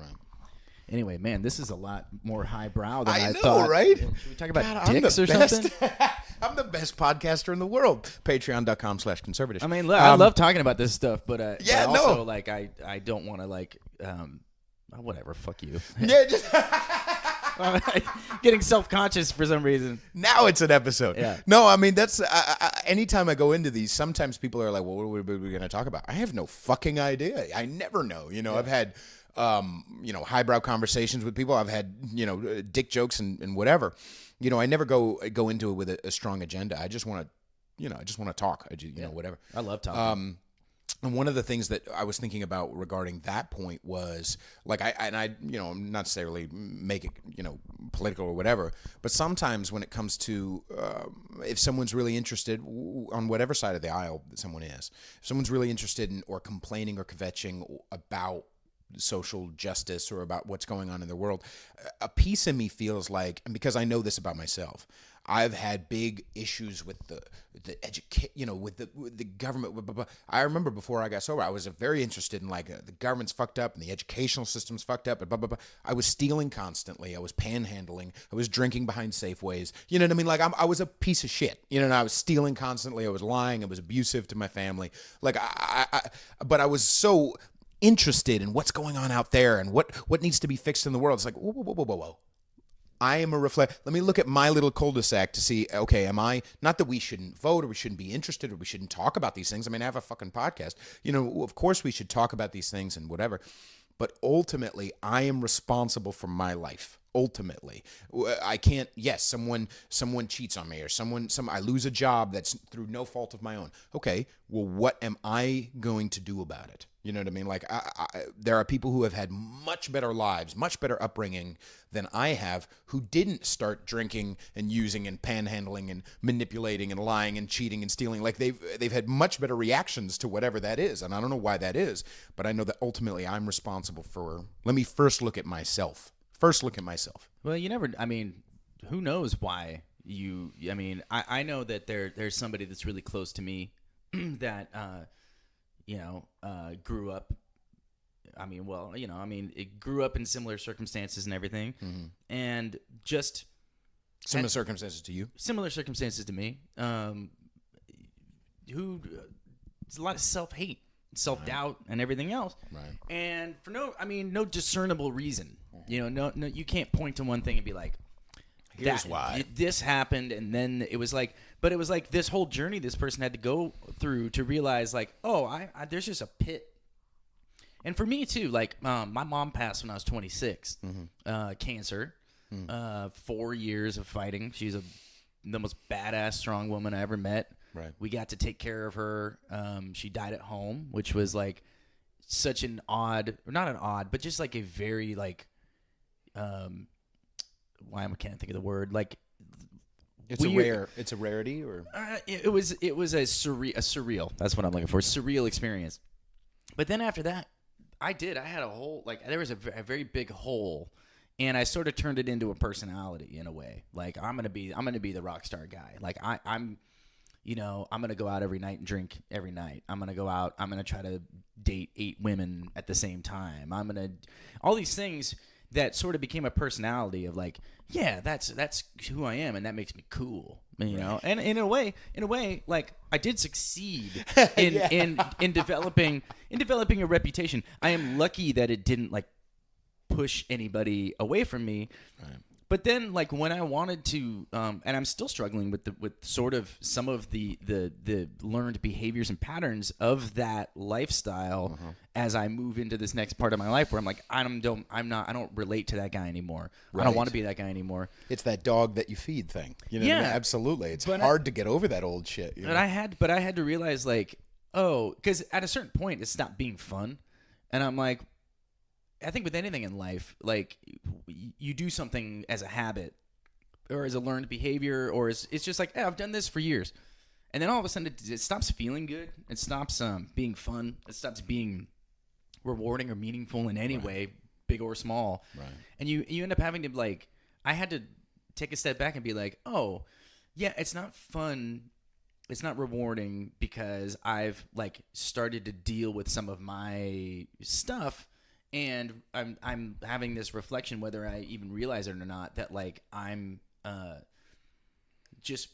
Anyway, man, this is a lot more highbrow than I thought. Right? Should we talk about dicks or something? I'm the best podcaster in the world. Patreon.com/conservatish. I mean, look, I love talking about this stuff, but also, like, I don't want to, like, whatever, fuck you. Yeah, just... Getting self-conscious for some reason. Now it's an episode. Yeah. No, I mean, that's anytime I go into these, sometimes people are like, well, what are we going to talk about? I have no fucking idea. I never know. I've had, highbrow conversations with people. I've had, dick jokes and whatever. I never go into it with a strong agenda. I just want to I just want to talk. Whatever. I love talking. And one of the things that I was thinking about regarding that point was like I'm not necessarily make it political or whatever, but sometimes when it comes to if someone's really interested on whatever side of the aisle that someone is, if someone's really interested in or complaining or kvetching about social justice or about what's going on in the world, a piece of me feels like, and because I know this about myself, I've had big issues with the with the government. Blah, blah, blah. I remember before I got sober, I was very interested in like the government's fucked up and the educational system's fucked up and blah blah blah. I was stealing constantly. I was panhandling. I was drinking behind Safeways. You know what I mean? Like I was a piece of shit. And I was stealing constantly. I was lying. I was abusive to my family. Like but I was so interested in what's going on out there and what needs to be fixed in the world. It's like whoa. I am let me look at my little cul-de-sac to see, okay, am I, not that we shouldn't vote or we shouldn't be interested or we shouldn't talk about these things. I mean, I have a fucking podcast. Of course we should talk about these things and whatever. But ultimately, I am responsible for my life. Ultimately, I can't. Yes, someone cheats on me, or I lose a job that's through no fault of my own. Okay, well, what am I going to do about it? You know what I mean? Like, there are people who have had much better lives, much better upbringing than I have, who didn't start drinking and using and panhandling and manipulating and lying and cheating and stealing. Like they've had much better reactions to whatever that is, and I don't know why that is, but I know that ultimately I'm responsible for. Let me first look at myself. Well, you never. I mean, who knows why you? I mean, I know that there's somebody that's really close to me that grew up. It grew up in similar circumstances and everything, and just similar circumstances to you. Similar circumstances to me. Who it's a lot of self-hate, self-doubt, and everything else. Right. And for no discernible reason. No, you can't point to one thing and be like, here's why this happened, and then it was like, but it was like this whole journey this person had to go through to realize, like, oh, I there's just a pit. And for me too, like, my mom passed when I was 26, cancer, 4 years of fighting. She's the most badass, strong woman I ever met. Right. We got to take care of her. She died at home, which was like such an odd, or not an odd, but just like a very like, why I can't think of the word, like, it's a rarity, or it was a surreal. That's what I'm looking for. Surreal experience. But then after that, I had a whole, like, there was a very big hole, and I sort of turned it into a personality in a way. Like, I'm gonna be the rock star guy. Like I'm gonna go out every night and drink every night. I'm gonna go out. I'm gonna try to date 8 women at the same time. All these things that sort of became a personality of like, yeah, that's who I am, and that makes me cool, And in a way, like, I did succeed in developing a reputation. I am lucky that it didn't like push anybody away from me. Right. But then, like, when I wanted to, and I'm still struggling with sort of some of the learned behaviors and patterns of that lifestyle as I move into this next part of my life, where I'm like, I don't relate to that guy anymore. Right. I don't want to be that guy anymore. It's that dog that you feed thing. You know what I mean? Absolutely. It's hard to get over that old shit. But I had to realize, like, because at a certain point it stopped being fun, and I'm like, I think with anything in life, like, you do something as a habit or as a learned behavior, or it's just like, hey, I've done this for years. And then all of a sudden it stops feeling good. It stops being fun. It stops being rewarding or meaningful in any way, big or small. Right. And you end up having to, like, I had to take a step back and be like, oh, yeah, it's not fun. It's not rewarding because I've, like, started to deal with some of my stuff. And I'm having this reflection, whether I even realize it or not, that, like, I'm just,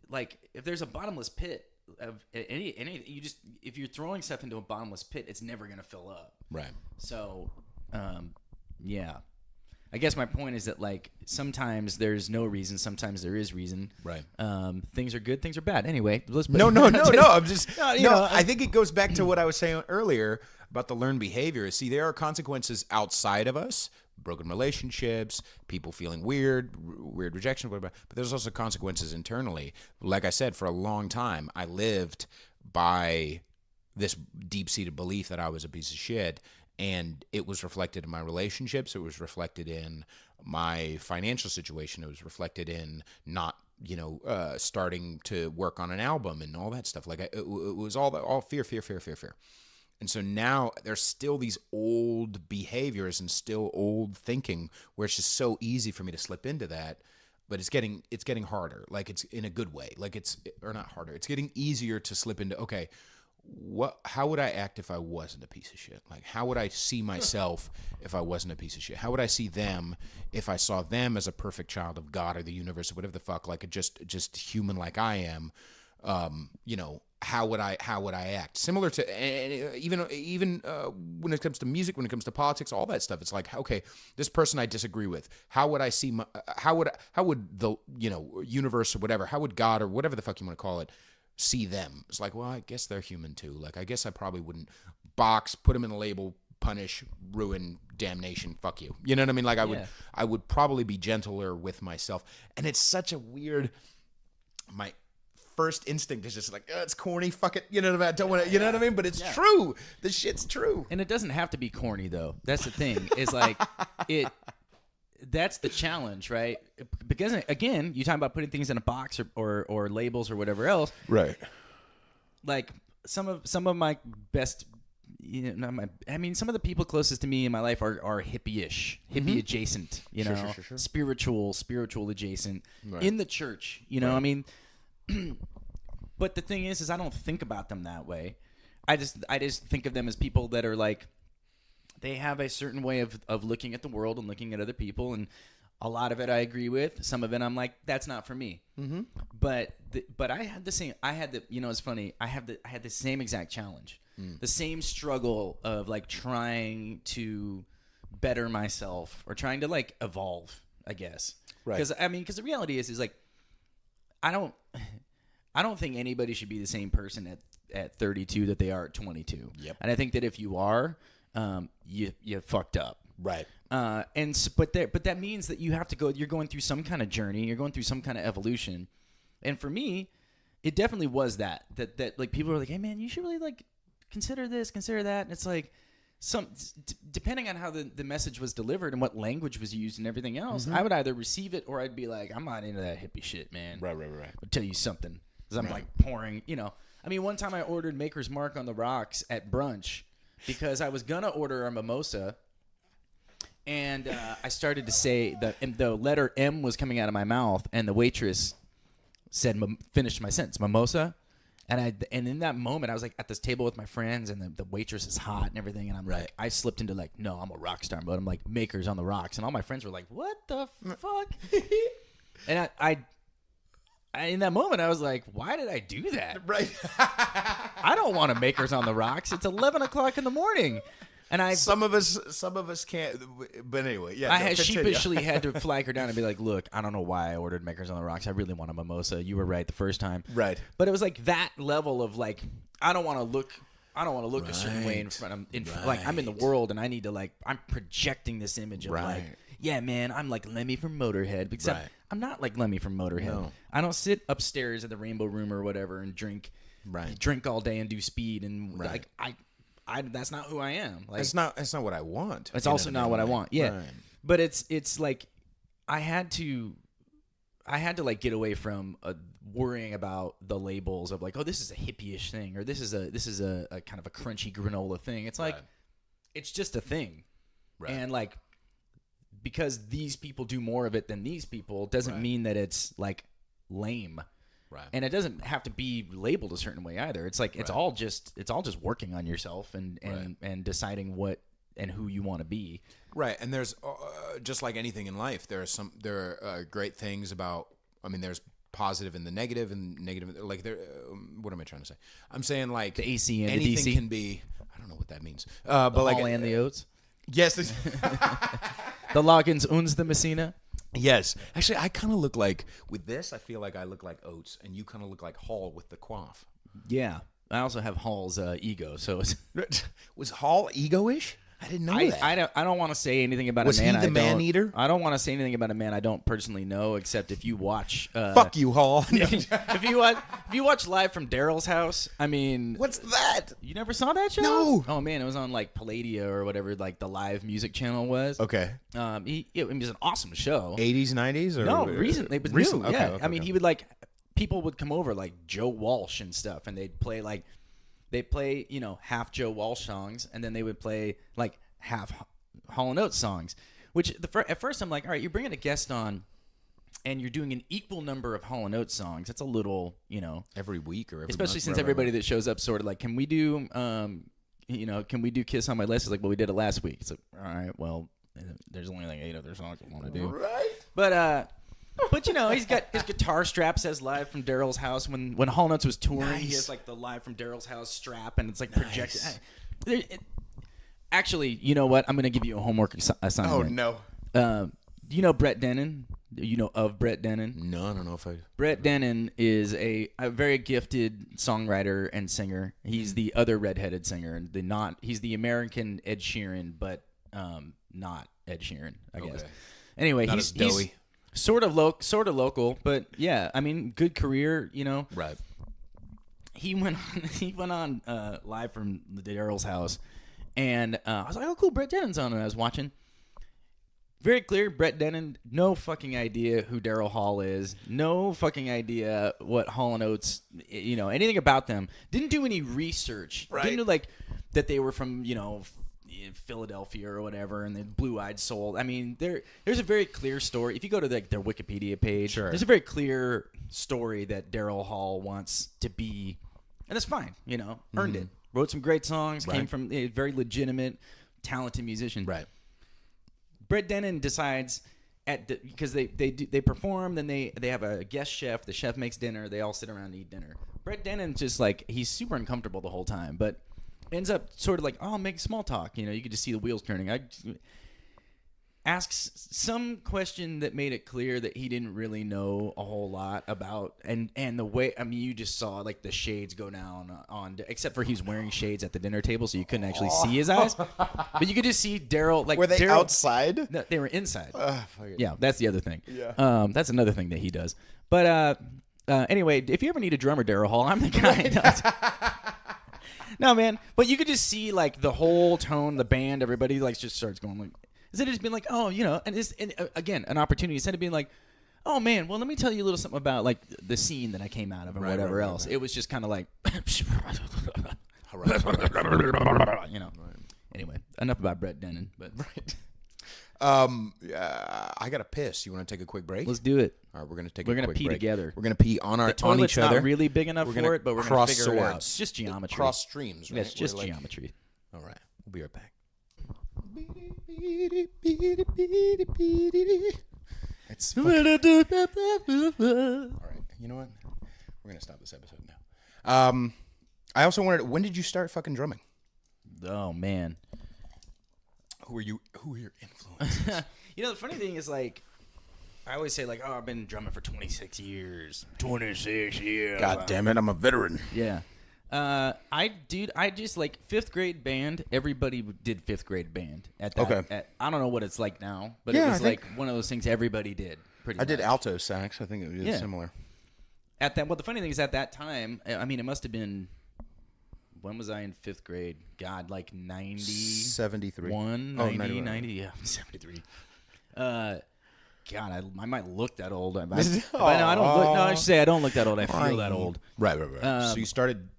like, if there's a bottomless pit of any if you're throwing stuff into a bottomless pit, it's never gonna fill up. Right. So, yeah. I guess my point is that, like, sometimes there's no reason, sometimes there is reason. Right. Things are good, things are bad. Anyway, no. I'm just I think it goes back to what I was saying earlier about the learned behavior. See, there are consequences outside of us, broken relationships, people feeling weird rejection, whatever. But there's also consequences internally. Like I said, for a long time, I lived by this deep-seated belief that I was a piece of shit, and it was reflected in my relationships. It was reflected in my financial situation. It was reflected in not, starting to work on an album and all that stuff. Like it was all fear. And so now there's still these old behaviors and still old thinking where it's just so easy for me to slip into that. But it's getting harder. Like it's in a good way. Like or not harder. It's getting easier to slip into, okay, how would I act if I wasn't a piece of shit? Like, how would I see myself if I wasn't a piece of shit? How would I see them if I saw them as a perfect child of God or the universe or whatever the fuck, like just human like I am? How would I act? Similar to even when it comes to music, when it comes to politics, all that stuff. It's like, okay, this person I disagree with. How would I see how would the universe or whatever? How would God or whatever the fuck you want to call it see them? It's like, well, I guess they're human too. Like, I guess I probably wouldn't box, put them in a label, punish, ruin, damnation, fuck you. You know what I mean? Like, I would probably be gentler with myself. And it's such a weird. My first instinct is just like, oh, it's corny, fuck it. You know what I mean? I don't want to. You know what I mean? But it's true. This shit's true. And it doesn't have to be corny though. That's the thing. Is like it. That's the challenge, right? Because again, you talk about putting things in a box or labels or whatever else, right? Like some of my best, some of the people closest to me in my life are hippie-ish, hippie adjacent, sure. spiritual adjacent in the church, right. But the thing is I don't think about them that way. I just think of them as people that are like. They have a certain way of looking at the world and looking at other people, and a lot of it I agree with. Some of it I'm like, that's not for me. Mm-hmm. But I had the same. It's funny. I had the same exact challenge, the same struggle of like trying to better myself or trying to like evolve, I guess. Right. Because the reality is like, I don't think anybody should be the same person at 32 that they are at 22. Yep. And I think that if you are. You fucked up, right? But that means that you have to go. You're going through some kind of journey. You're going through some kind of evolution, and for me, it definitely was that like people were like, "Hey man, you should really like consider this, consider that." And it's like depending on how the message was delivered and what language was used and everything else, I would either receive it or I'd be like, "I'm not into that hippie shit, man." Right. I'll tell you something, because I'm like pouring. One time I ordered Maker's Mark on the rocks at brunch. Because I was gonna order a mimosa, and I started to say the letter M was coming out of my mouth, and the waitress said, finished my sentence, mimosa, and in that moment I was like at this table with my friends, and the waitress is hot and everything, and I'm like, I slipped into like, no, I'm a rock star, but I'm like Maker's on the rocks, and all my friends were like, what the fuck? And I in that moment, I was like, why did I do that? Right. I don't want a Maker's on the rocks. It's 11 o'clock in the morning. And some of us can't, but anyway, yeah. I sheepishly had to flag her down and be like, look, I don't know why I ordered Maker's on the rocks. I really want a mimosa. You were right the first time. Right. But it was like that level of like, I don't want to look a certain way in front of, like I'm in the world and I need to like, I'm projecting this image of like, yeah, man, I'm like Lemmy from Motorhead. Because I'm not like Lemmy from Motorhead. No. I don't sit upstairs at the Rainbow Room or whatever and drink all day and do speed and like I that's not who I am. Like it's not what I want. It's also not what I want. Yeah. Right. But it's like I had to like get away from worrying about the labels of like, oh, this is a hippie-ish thing, or this is a kind of a crunchy granola thing. It's like it's just a thing. Right. And like because these people do more of it than these people doesn't mean that it's like lame. Right. And it doesn't have to be labeled a certain way either. It's like it's all just working on yourself and deciding what and who you want to be. Right. And there's just like anything in life, there are great things about. I mean, there's positive and the negative, and negative. Like there. What am I trying to say? I'm saying like the AC and anything the DC can be. I don't know what that means. But the like Hall and the Oats. Yes. The Loggins owns the Messina. Yes. Actually, I kind of look like, with this, I feel like I look like Oates, and you kind of look like Hall with the coif. Yeah. I also have Hall's ego, so it's... Was Hall ego-ish? I didn't know that. I don't want to say anything about Was a man. he the man-eater? I don't want to say anything about a man I don't personally know, except if you watch. Fuck you, Hall. if you watch Live from Daryl's House, I mean, What's that? you never saw that show? No. Oh man, it was on like Palladia or whatever, like the live music channel was. Okay. It was an awesome show. 80s, 90s, or no, recently. It was recent. new. Okay, Yeah, okay, I mean, okay. he would like people would come over like Joe Walsh and stuff, and they'd play half Joe Walsh songs, and then they would play like half Hall & Oates songs. Which at first I'm like, all right, you're bringing a guest on, and you're doing an equal number of Hall & Oates songs. That's a little, every week or every especially month, since right. everybody that shows up sort of like, can we do can we do Kiss on My List? It's like, well, we did it last week. It's like, all right, well, there's only like 8 other songs I want to do. Right. But he's got his guitar strap says Live from Daryl's House. When Hall & Oates was touring, he Nice. has like the Live from Daryl's House strap, and it's like projected. Actually, you know what? I'm going to give you a homework assignment. Oh, no. Do you know Brett Dennen? Do you know of Brett Dennen? No, I don't know if I... Brett Dennen is a very gifted songwriter and singer. He's the other redheaded singer, and he's the American Ed Sheeran, but not Ed Sheeran, I guess. Okay. Anyway, Not he's as doughy. sort of local, but yeah, I mean, good career, Right. He went on Live from the Daryl's House, and I was like, oh, cool, Brett Dennen's on, and I was watching. Very clear, Brett Dennen, no fucking idea who Daryl Hall is. No fucking idea what Hall & Oates, anything about them. Didn't do any research. Right. Didn't know, that they were from, Philadelphia or whatever, and the Blue-Eyed Soul. I mean, there's a very clear story. If you go to their Wikipedia page, Sure. there's a very clear story that Daryl Hall wants to be, and that's fine, earned it. Wrote some great songs, came Right. from a very legitimate, talented musician. Right. Brett Dennen decides because they perform, then they have a guest chef. The chef makes dinner. They all sit around and eat dinner. Brett Dennen's just like, he's super uncomfortable the whole time, but ends up sort of like, oh, I'll make small talk. You could just see the wheels turning. Asks some question that made it clear that he didn't really know a whole lot about, and the way, I mean, you just saw like the shades go down except for he's wearing shades at the dinner table, so you couldn't actually see his eyes, but you could just see Daryl. Like, Were they Daryl, outside? No, they were inside. Fuck it. Yeah, that's the other thing. Yeah. That's another thing that he does. But anyway, if you ever need a drummer, Daryl Hall, I'm the guy. No, man. But you could just see like the whole tone, the band, everybody like just starts going like. Instead of just being like, oh, and again, an opportunity. Instead of being like, oh, man, well, let me tell you a little something about, like, the scene that I came out of and whatever else. Right. It was just kind of like, Anyway, enough about Brett Dennen. But Right. I got to piss. You want to take a quick break? Let's do it. All right, we're going to take We're a gonna quick pee break. together. We're going to pee on The each toilet's other. not really big enough for it, but we're going to figure it out. Swords. It's just geometry. Cross streams, right? Yeah, it's just We're like- geometry. All right. We'll be right back. It's fucking... All right. You know what? We're going to stop this episode now. I also wanted... When did you start fucking drumming? Oh, man. Who are your influences? The funny thing is, like, I always say, like, oh, I've been drumming for 26 years. 26 years. God damn it, I'm a veteran. Yeah. I just, like, 5th grade band, everybody did 5th grade band. At that, Okay. I don't know what it's like now, but Yeah, it was, I think- like, one of those things everybody did. Pretty I did much. alto sax. I think it was Yeah. similar. Well, the funny thing is, at that time, I mean, it must have been, when was I in 5th grade? God, like 90... 73. 90, 91. 90, yeah, 73. God, I might look that old. I don't look. No, I should say I don't look that old. I feel that old. Right. So you started.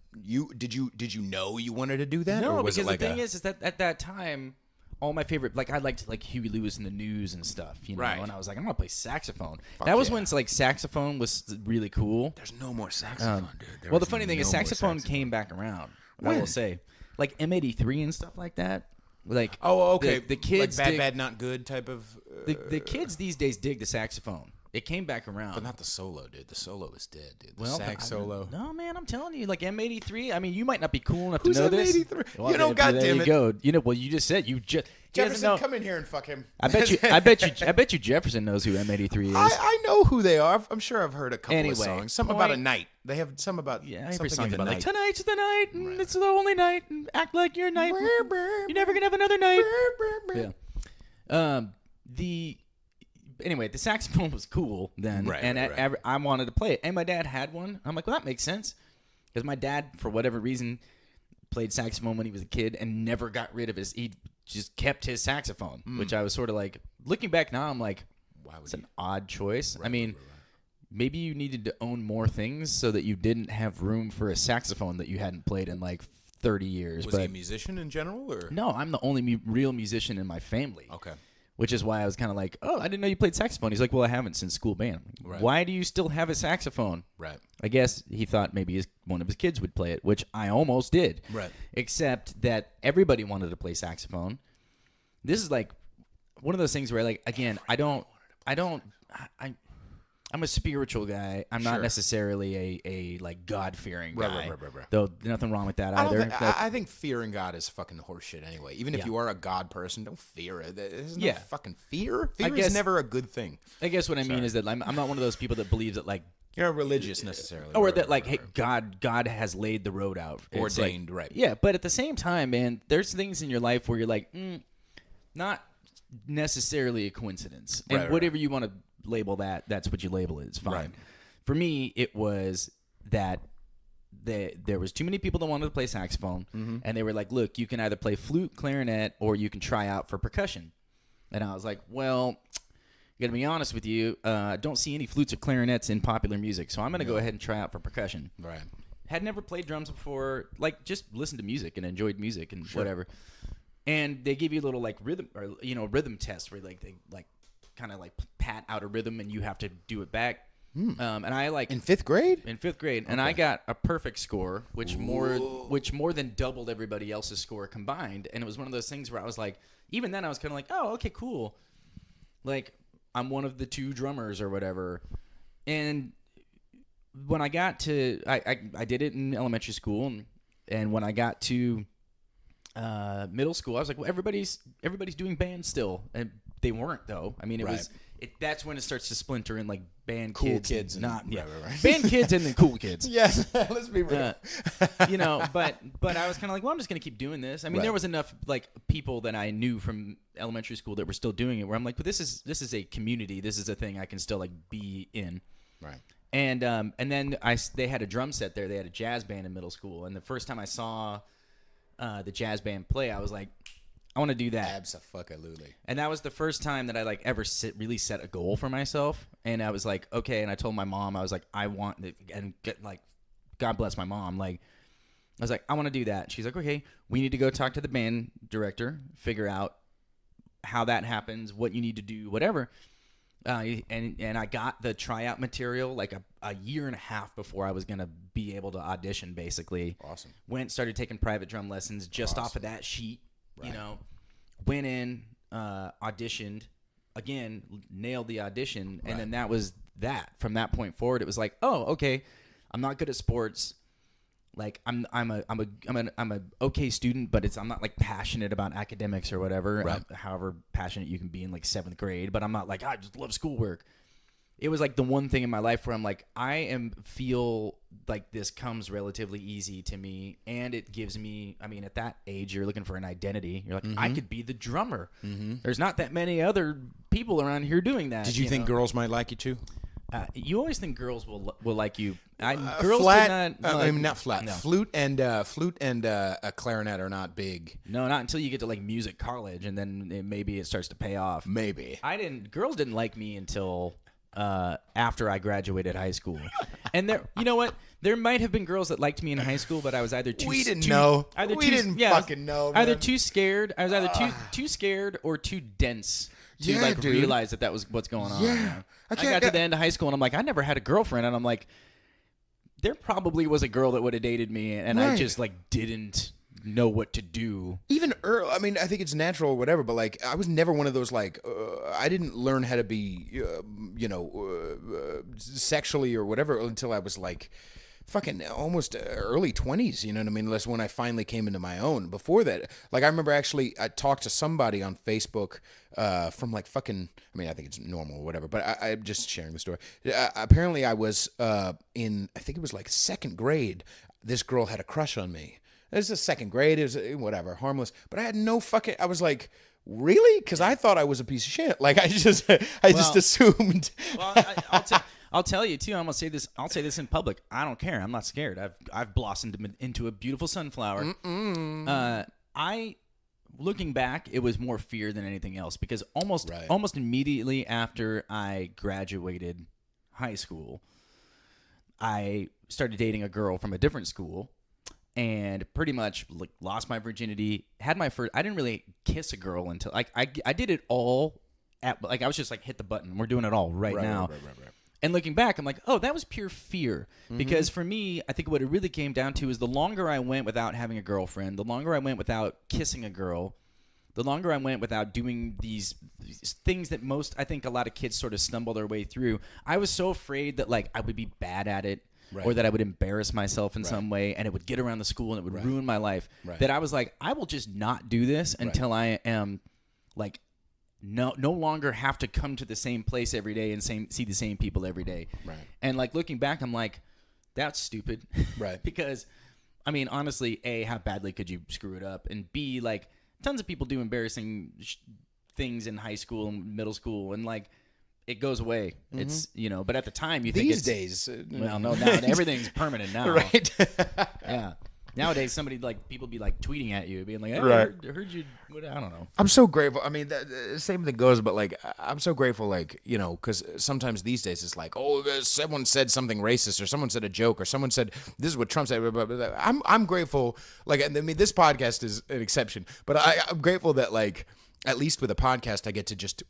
Did you know you wanted to do that? No, or was because it like the thing is that at that time, all my favorite, like I liked like Huey Lewis and the News and stuff, Right. And I was like, I'm gonna play saxophone. Fuck that was yeah. when like saxophone was really cool. There's no more saxophone, dude. Well, the funny thing is, saxophone came back around. I When? will say, like M83 and stuff like that. Like, Oh, okay. The kids like bad, dig, bad, not good type of. the kids these days dig the saxophone. it came back around. But not the solo, dude. The solo is dead, dude. The well, sax solo. No, man, I'm telling you, like M83. I mean, you might not be cool enough Who's to know this. M83? Well, you know, there goddamn you it. go. You know, well, you just said you just. Jefferson, come in here and fuck him. I bet you Jefferson knows who M83 is. I know who they are. I'm sure I've heard a couple Anyway, of songs. Something about a night. They have some about every something song's in the about night. like tonight's the night, and it's the only night, and act like your night. You're never gonna have another night. Yeah. Anyway, the saxophone was cool then, I wanted to play it, and my dad had one. I'm like, well, that makes sense, because my dad, for whatever reason, played saxophone when he was a kid and never got rid of his. He just kept his saxophone, which I was sort of like, looking back now, I'm like, wow, it's an odd choice. I mean, maybe you needed to own more things so that you didn't have room for a saxophone that you hadn't played in like 30 years. Was he a musician in general, or no? I'm the only real musician in my family. Okay. Which is why I was kind of like, oh, I didn't know you played saxophone. He's like, well, I haven't since school band. Like, why do you still have a saxophone? Right. I guess he thought maybe one of his kids would play it, which I almost did. Right. Except that everybody wanted to play saxophone. This is like one of those things where, like, again, I'm a spiritual guy. I'm not necessarily a like God-fearing guy. Right. Though nothing wrong with that either. I think fearing God is fucking horseshit anyway. Even if you are a God person, don't fear it. There's no fucking fear. Fear is never a good thing. I guess what I mean is that I'm not one of those people that believes that like you're not religious necessarily, or that like hey, God has laid the road out, ordained, like, right? Yeah, but at the same time, man, there's things in your life where you're like, not necessarily a coincidence, and whatever you want to label that's what you label it. It's fine. Right. For me, it was that there was too many people that wanted to play saxophone, and they were like, look, you can either play flute, clarinet, or you can try out for percussion. And I was like, well, I gotta be honest with you, don't see any flutes or clarinets in popular music, so I'm gonna go ahead and try out for percussion. Right. Had never played drums before, like just listened to music and enjoyed music and whatever. And they give you a little like rhythm or rhythm test where like they like kind of like pat out a rhythm and you have to do it back. And I like in fifth grade, and I got a perfect score, which more than doubled everybody else's score combined. And it was one of those things where I was like, even then I was kind of like, oh, okay, cool. Like I'm one of the two drummers or whatever. And when I got to, I did it in elementary school, and when I got to middle school, I was like, well, everybody's doing band still, and they weren't though. I mean, that's when it starts to splinter in like band cool kids and not right. band kids and then cool kids. Yes, let's be real. But I was kind of like, well, I'm just gonna keep doing this. I mean, there was enough like people that I knew from elementary school that were still doing it, where I'm like, but this is a community. This is a thing I can still like be in. Right. And then they had a drum set there. They had a jazz band in middle school, and the first time I saw the jazz band play, I was like, I want to do that. Abso-fucking-lutely. And that was the first time that I like ever really set a goal for myself. And I was like, okay. And I told my mom, I was like, I want it, and get like, God bless my mom. Like, I was like, I want to do that. She's like, okay, we need to go talk to the band director, figure out how that happens, what you need to do, whatever. And I got the tryout material like a year and a half before I was going to be able to audition, basically. Awesome. Started taking private drum lessons just off of that sheet, went in, auditioned, again, nailed the audition, and then that was that. From that point forward, it was like, oh, okay, I'm not good at sports. Like I'm a okay student, but I'm not like passionate about academics or whatever. Right. However passionate you can be in like 7th grade, but I'm not like I just love schoolwork. It was like the one thing in my life where I'm like feel like this comes relatively easy to me, and it gives me. I mean, at that age, you're looking for an identity. You're like, I could be the drummer. There's not that many other people around here doing that. Did you think girls might like you too? You always think girls will like you. Girls flat, do not. I mean, not flat. No. Flute and a clarinet are not big. No, not until you get to like music college, and then maybe it starts to pay off. Maybe Girls didn't like me until after I graduated high school, and you know what? There might have been girls that liked me in high school, but I was either too. We didn't know. We didn't fucking know. Man. Either too scared. I was either too scared or too dense to realize that was what's going on. Yeah. I got to the end of high school, and I'm like, I never had a girlfriend, and I'm like, there probably was a girl that would have dated me, and I just like didn't know what to do. Even early, I mean, I think it's natural or whatever, but like, I was never one of those like, I didn't learn how to be, sexually or whatever until I was like fucking almost early 20s, you know what I mean? Unless when I finally came into my own. Before that, like I remember actually I talked to somebody on Facebook from like fucking, I mean, I think it's normal or whatever, but I'm just sharing the story. Apparently I was in, I think it was like second grade. This girl had a crush on me. This is second grade. It was whatever, harmless. But I had no fucking, I was like, really? Because I thought I was a piece of shit. Like I just assumed. Well, I'll tell you too. I'm gonna say this. I'll say this in public. I don't care. I'm not scared. I've blossomed into a beautiful sunflower. Looking back, it was more fear than anything else because almost immediately after I graduated high school, I started dating a girl from a different school, and pretty much like lost my virginity. Had my first. I didn't really kiss a girl until like I did it all at like I was just like hit the button. We're doing it all right now. Right. And looking back, I'm like, oh, that was pure fear. Because for me, I think what it really came down to is the longer I went without having a girlfriend, the longer I went without kissing a girl, the longer I went without doing these things that I think a lot of kids sort of stumble their way through, I was so afraid that like I would be bad at it or that I would embarrass myself in some way and it would get around the school and it would ruin my life, that I was like, I will just not do this until I am like no longer have to come to the same place every day and see the same people every day. Right. And like looking back, I'm like, that's stupid. Right. Because I mean, honestly, A, how badly could you screw it up? And B, like tons of people do embarrassing things in high school and middle school and like it goes away. It's, but at the time you think these days, well, no, now everything's permanent now. Right. Yeah. Nowadays, people be like tweeting at you, being like, hey, I heard you. I don't know. I'm so grateful. I mean, the same thing goes, but like, I'm so grateful, like, because sometimes these days it's like, oh, someone said something racist, or someone said a joke, or someone said this is what Trump said. I'm grateful. Like, I mean, this podcast is an exception, but I'm grateful that like. At least with a podcast, I get to just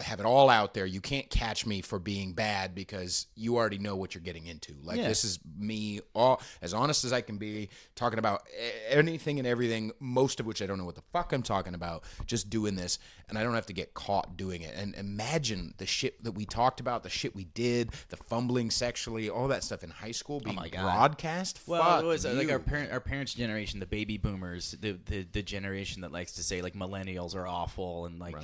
have it all out there. You can't catch me for being bad because you already know what you're getting into. Like, this is me, all as honest as I can be, talking about anything and everything, most of which I don't know what the fuck I'm talking about, just doing this, and I don't have to get caught doing it. And imagine the shit that we talked about, the shit we did, the fumbling sexually, all that stuff in high school being broadcast. Well, fuck it was you. Like our parents' generation, the baby boomers, the generation that likes to say, like, millennials are awful. And like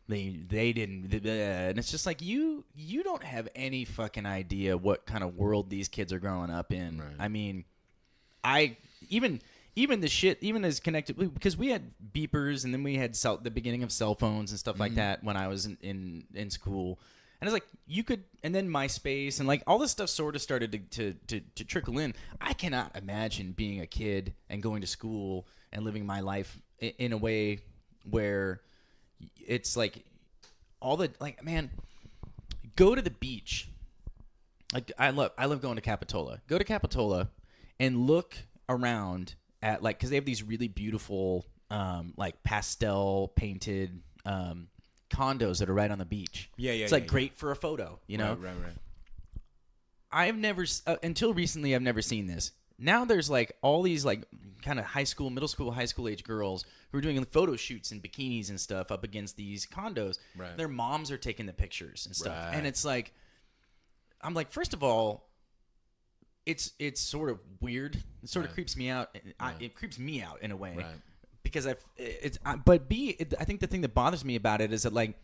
they didn't, and it's just like you don't have any fucking idea what kind of world these kids are growing up in. Right. I mean, even the shit, even as connected, because we had beepers and then we had the beginning of cell phones and stuff like that when I was in school. And it's like you could, and then MySpace and like all this stuff sort of started to trickle in. I cannot imagine being a kid and going to school and living my life in a way where it's like all the like, man, go to the beach. Like I love going to Capitola. Go to Capitola and look around at like, because they have these really beautiful like pastel painted condos that are right on the beach. It's like great for a photo, you know. Right. I've never until recently I've never seen this. Now there's like all these like kind of middle school, high school age girls who are doing photo shoots in bikinis and stuff up against these condos. Right. Their moms are taking the pictures and stuff. Right. And it's like, I'm like, first of all, it's sort of weird. It sort of creeps me out. It creeps me out in a way. Right. Because but B, I think the thing that bothers me about it is that like,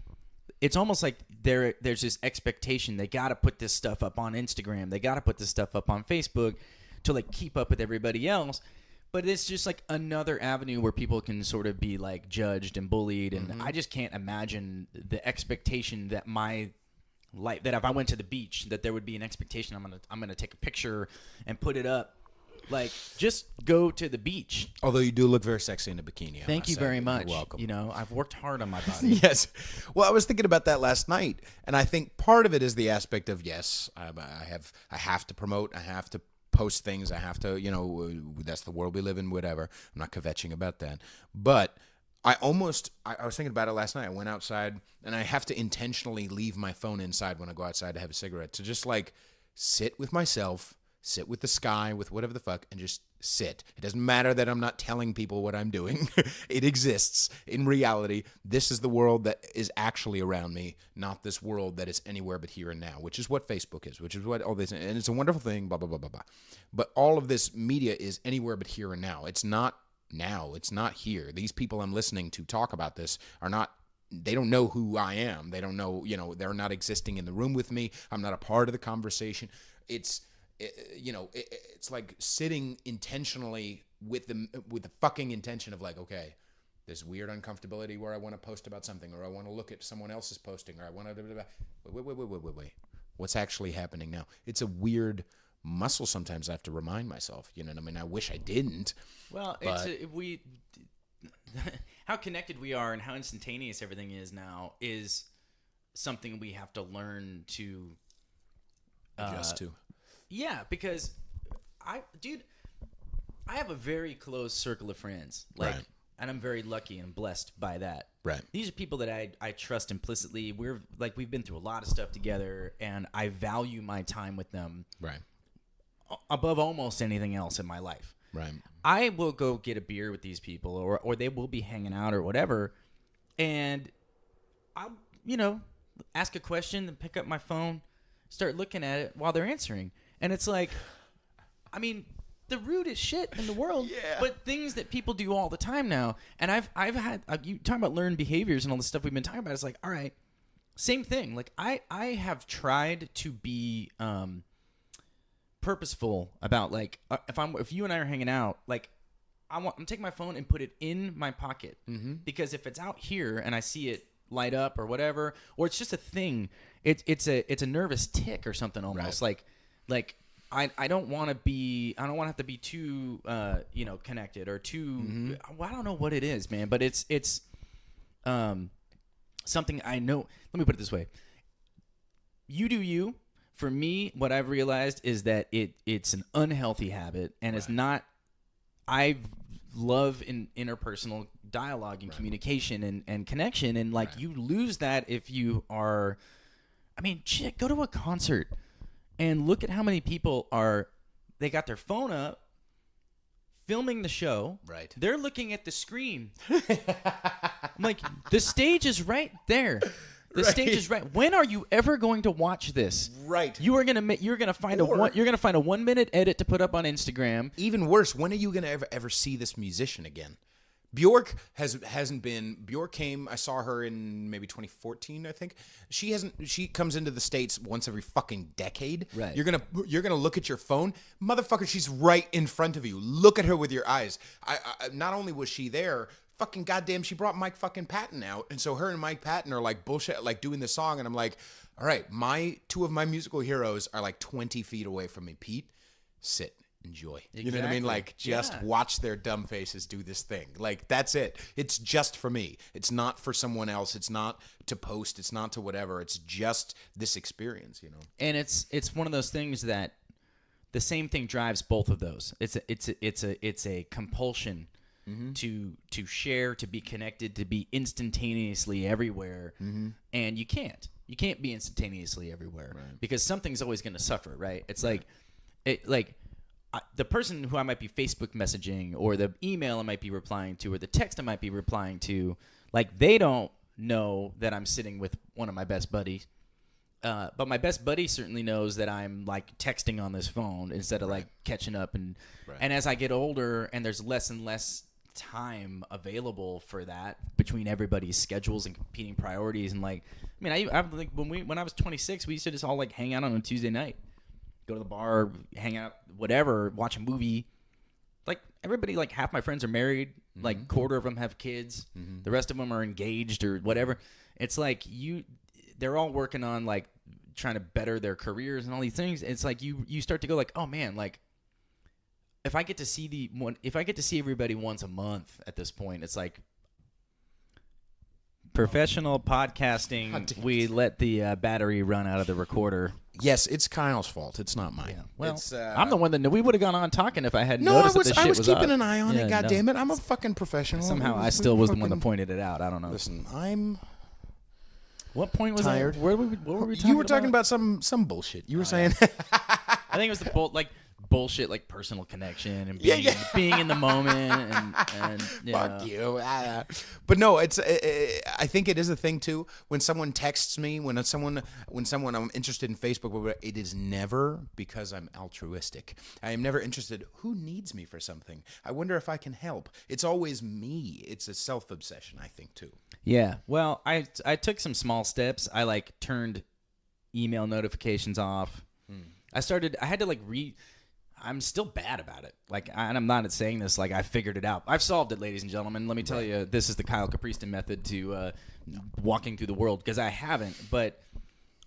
it's almost like there's this expectation. They got to put this stuff up on Instagram. They got to put this stuff up on Facebook to like keep up with everybody else. But it's just like another avenue where people can sort of be like judged and bullied. And I just can't imagine the expectation that my life, that if I went to the beach, that there would be an expectation. I'm gonna take a picture and put it up. Like, just go to the beach. Although you do look very sexy in a bikini. Thank you very much. You're welcome. You know, I've worked hard on my body. Yes. Well, I was thinking about that last night, and I think part of it is the aspect of, yes, I have to promote, I have to post things, I have to, that's the world we live in, whatever. I'm not kvetching about that. But I was thinking about it last night. I went outside, and I have to intentionally leave my phone inside when I go outside to have a cigarette, to just like sit with myself, sit with the sky, with whatever the fuck, and just sit. It doesn't matter that I'm not telling people what I'm doing. It exists in reality. This is the world that is actually around me, not this world that is anywhere but here and now, which is what Facebook is, which is what all this, and it's a wonderful thing, blah, blah, blah, blah, blah. But all of this media is anywhere but here and now. It's not now. It's not here. These people I'm listening to talk about this are not, they don't know who I am. They don't know, they're not existing in the room with me. I'm not a part of the conversation. It's like sitting intentionally with the fucking intention of like, okay, this weird uncomfortability where I want to post about something, or I want to look at someone else's posting, or I want to wait. What's actually happening now? It's a weird muscle sometimes I have to remind myself. You know what I mean? I wish I didn't. Well, how connected we are and how instantaneous everything is now is something we have to learn to adjust to. Yeah, because I have a very close circle of friends, right. And I'm very lucky and blessed by that. Right. These are people that I trust implicitly. We've been through a lot of stuff together, and I value my time with them. Right. Above almost anything else in my life. Right. I will go get a beer with these people, or they will be hanging out or whatever, and I'll ask a question, then pick up my phone, start looking at it while they're answering. And it's like, I mean, the rudest shit in the world, but things that people do all the time now. And I've had, you talking about learned behaviors and all the stuff we've been talking about. It's like, all right, same thing. Like I have tried to be purposeful about like, if you and I are hanging out, like I'm taking my phone and put it in my pocket, because if it's out here and I see it light up or whatever, or it's just a thing, it's a nervous tick or something almost. Right. Like I don't want to have to be too connected or too well, I don't know what it is, man, but it's something I know. Let me put it this way. You do you. For me, what I've realized is that it's an unhealthy habit, and it's not. I love in interpersonal dialogue and communication and connection, and you lose that if you are. I mean, shit, go to a concert and look at how many people they got their phone up, filming the show. Right. They're looking at the screen. I'm like, the stage is right there. The stage is right. When are you ever going to watch this? Right. You're gonna find a 1 minute edit to put up on Instagram. Even worse, when are you gonna ever see this musician again? Bjork hasn't been. Bjork came. I saw her in maybe 2014, I think. She comes into the States once every fucking decade. Right. You're gonna look at your phone, motherfucker. She's right in front of you. Look at her with your eyes. I not only was she there, fucking goddamn, she brought Mike fucking Patton out, and so her and Mike Patton are like bullshit, like doing this song, and I'm like, all right, two of my musical heroes are like 20 feet away from me. Pete, sit. Enjoy. Exactly. You know what I mean? Like, just watch their dumb faces do this thing. Like, that's it. It's just for me. It's not for someone else. It's not to post. It's not to whatever. It's just this experience, And it's one of those things that the same thing drives both of those. It's a compulsion to share, to be connected, to be instantaneously everywhere, and you can't be instantaneously everywhere because something's always going to suffer, right? It's the person who I might be Facebook messaging, or the email I might be replying to, or the text I might be replying to, like, they don't know that I'm sitting with one of my best buddies. But my best buddy certainly knows that I'm like texting on this phone instead of like catching up. And as I get older and there's less and less time available for that between everybody's schedules and competing priorities, and like, I mean, I like when I was 26, we used to just all like hang out on a Tuesday night. Go to the bar, hang out, whatever, watch a movie. Like, everybody, like, half my friends are married. Like, quarter of them have kids. The rest of them are engaged or whatever. It's like they're all working on, like, trying to better their careers and all these things. It's like you start to go like, oh, man, like, if I get to see everybody once a month at this point, it's like, professional podcasting, we let the battery run out of the recorder. Yes, it's Kyle's fault. It's not mine. Yeah. Well, I'm the one that knew. We would have gone on talking if I hadn't noticed that the shit was up. I was keeping an eye on it, goddammit. I'm a fucking professional. Somehow I still was the one that pointed it out. I don't know. Listen, I'm... What point was tired. What were we talking about? You were talking about some bullshit. You were saying... I think it was the like bullshit like personal connection and Yeah. being in the moment and Fuck you. But no, it's. I think it is a thing too. When someone texts me, when someone I'm interested in Facebook, it is never because I'm altruistic. I am never interested. Who needs me for something? I wonder if I can help. It's always me. It's a self-obsession, I think too. Yeah. Well, I took some small steps. I like turned email notifications off. I had to I'm still bad about it. Like, and I'm not saying this like I figured it out. I've solved it, ladies and gentlemen. Let me tell you, this is the Kyle Capriston method to walking through the world, because I haven't. But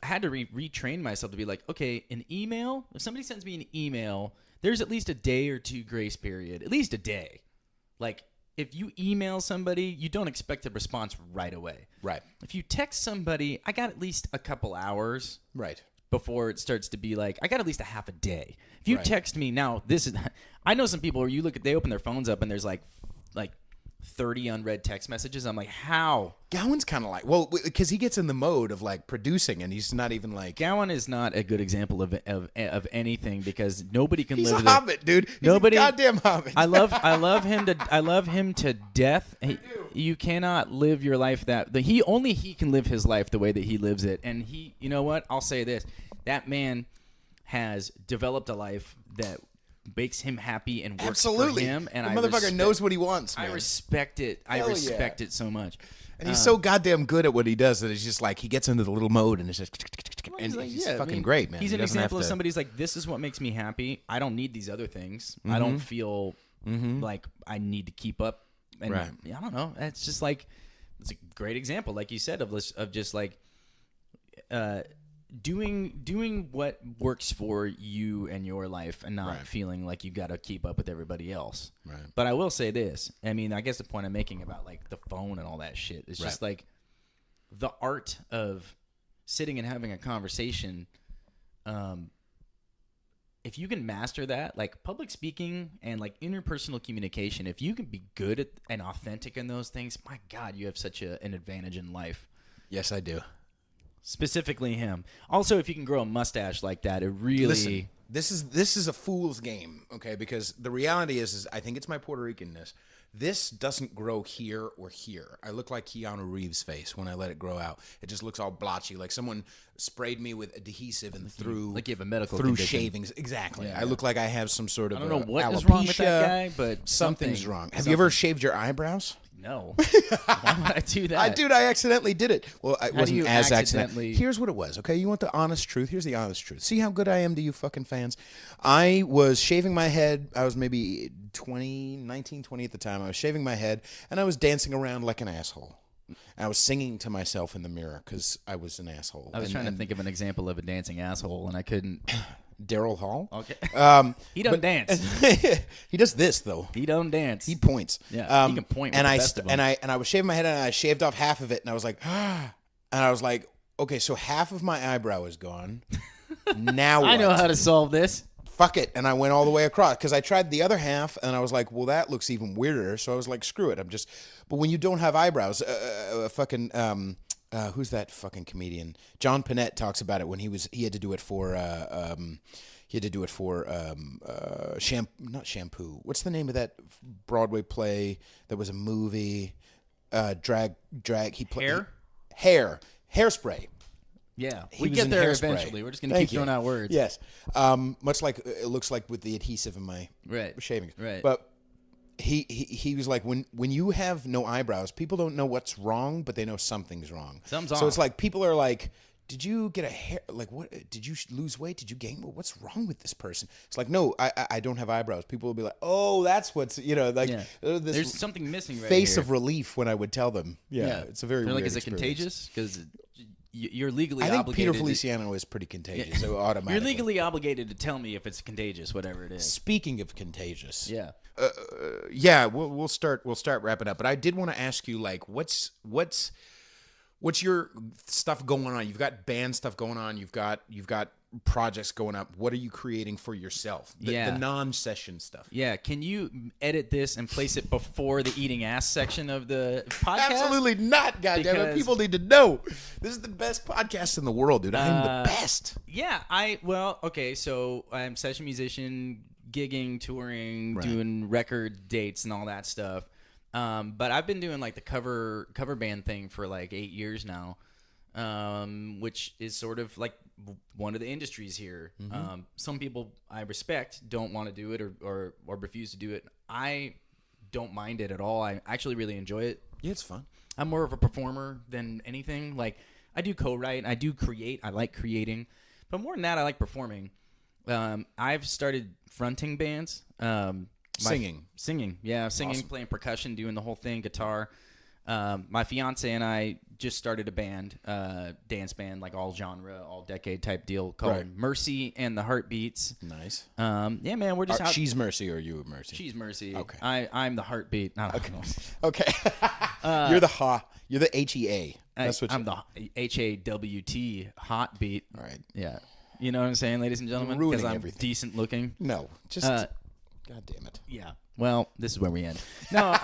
I had to retrain myself to be like, okay, an email. If somebody sends me an email, there's at least a day or two grace period. At least a day. Like, if you email somebody, you don't expect a response right away. Right. If you text somebody, I got at least a couple hours. Right. Before it starts to be like, I got at least a half a day. If you text me now, I know some people where they open their phones up and there's like 30 unread text messages. I'm like, how? Gowan's kind of like, well, because he gets in the mode of like producing, and he's not even like. Gowan is not a good example of anything, because nobody can He's live. a hobbit, dude. He's a goddamn hobbit. I love him to death. You cannot live your life he can live his life the way that he lives it. And you know what? I'll say this: that man has developed a life that makes him happy and works for him. And the motherfucker knows what he wants, man. I respect it. I respect it so much. And he's so goddamn good at what he does that it's just like he gets into the little mode and it's just he's fucking great, man. He's an example of somebody's like, this is what makes me happy. I don't need these other things. I don't feel like I need to keep up. And I don't know. It's just like, it's a great example, like you said, of just like doing what works for you and your life, and not feeling like you got to keep up with everybody else. Right. But I will say this. I mean, I guess the point I'm making about like the phone and all that shit is just like the art of sitting and having a conversation. If you can master that, like public speaking and like interpersonal communication, if you can be good at and authentic in those things, my God, you have such an advantage in life. Yes, I do. Specifically him. Also, if you can grow a mustache like that, it really... Listen, this is a fool's game, okay? Because the reality is I think it's my Puerto Ricanness. This doesn't grow here or here. I look like Keanu Reeves' face when I let it grow out. It just looks all blotchy, like someone sprayed me with adhesive and threw... Like you have a medical through condition. Shavings. Exactly. Yeah. I look like I have some sort of I don't know what alopecia. is wrong with that guy, but something's wrong. Have you ever shaved your eyebrows? No. Why would I do that? I accidentally did it. Well, it wasn't as accidentally... Here's what it was, okay? You want the honest truth? Here's the honest truth. See how good I am to you fucking fans? I was shaving my head. I was maybe 19, 20 at the time. I was shaving my head, and I was dancing around like an asshole. I was singing to myself in the mirror because I was an asshole. I was trying to think of an example of a dancing asshole, and I couldn't... Daryl Hall. Okay. He don't dance. He does this though. He don't dance. He points. Yeah. He can point. With and the best of them. I was shaving my head and I shaved off half of it and I was like, and I was like, okay, so half of my eyebrow is gone. Now what? I know how to solve this. Fuck it. And I went all the way across because I tried the other half and I was like, well, that looks even weirder. So I was like, screw it. But when you don't have eyebrows, who's that fucking comedian? John Panette talks about it when he had to do it for not Shampoo. What's the name of that Broadway play that was a movie? Drag. He played Hairspray. Yeah, we get there eventually. We're just gonna keep throwing out words. Yes, much like it looks like with the adhesive in my shavings. Right, but. He was like, when you have no eyebrows, people don't know what's wrong, but they know something's wrong. Something's off. So it's like people are like, did you get a hair? Like, what? Did you lose weight? Did you gain? What's wrong with this person? It's like, no, I don't have eyebrows. People will be like, oh, that's what's there's something missing. Right face here. of relief when I would tell them. Yeah. It's a very weird like, is it experience. contagious? Because you're legally I think obligated. Peter Feliciano is pretty contagious. So automatically, you're legally obligated to tell me if it's contagious, whatever it is. Speaking of contagious, we'll start wrapping up. But I did want to ask you, like, what's your stuff going on? You've got band stuff going on. You've got projects going up. What are you creating for yourself? The non-session stuff. Yeah. Can you edit this and place it before the eating ass section of the podcast? Absolutely not, goddammit. People need to know. This is the best podcast in the world, dude. I'm the best. Yeah. Okay. So I'm session musician, gigging, touring, Right. doing record dates and all that stuff. But I've been doing like the cover band thing for like 8 years now, which is sort of like one of the industries here. Some people I respect don't want to do it or refuse to do it. I don't mind it at all. I actually really enjoy it. Yeah, it's fun. I'm more of a performer than anything. Like, I do co-write, I do create, I like creating, but more than that, I like performing. I've started fronting bands. Singing, Singing, awesome. Playing percussion, doing the whole thing, guitar. My fiance and I just started a band, dance band, like all genre, all decade type deal called Mercy and the Heartbeats. Nice. Yeah, man, we're just out. She's Mercy or you Mercy? She's Mercy. Okay. I'm the Heartbeat. Okay. Okay. You're the ha. You're the HEA. That's what I'm the HAWT hot beat. All right. Yeah. You know what I'm saying, ladies and gentlemen? Ruining Because I'm everything. decent looking. No, just God damn it. Yeah. Well, this is where we end. No,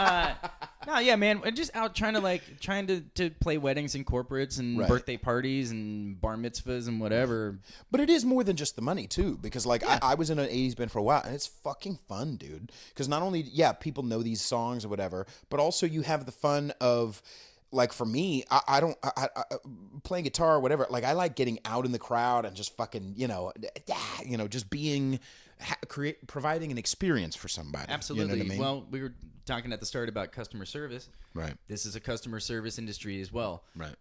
yeah, man. We're just out trying to play weddings and corporates and birthday parties and bar mitzvahs and whatever. But it is more than just the money too, because like I was in an 80s band for a while, and it's fucking fun, dude. Because not only people know these songs or whatever, but also you have the fun of. Like for me, I don't playing guitar or whatever. Like I like getting out in the crowd and just fucking just being providing an experience for somebody. Absolutely. You know what I mean? Well, we were talking at the start about customer service. Right. This is a customer service industry as well. Right.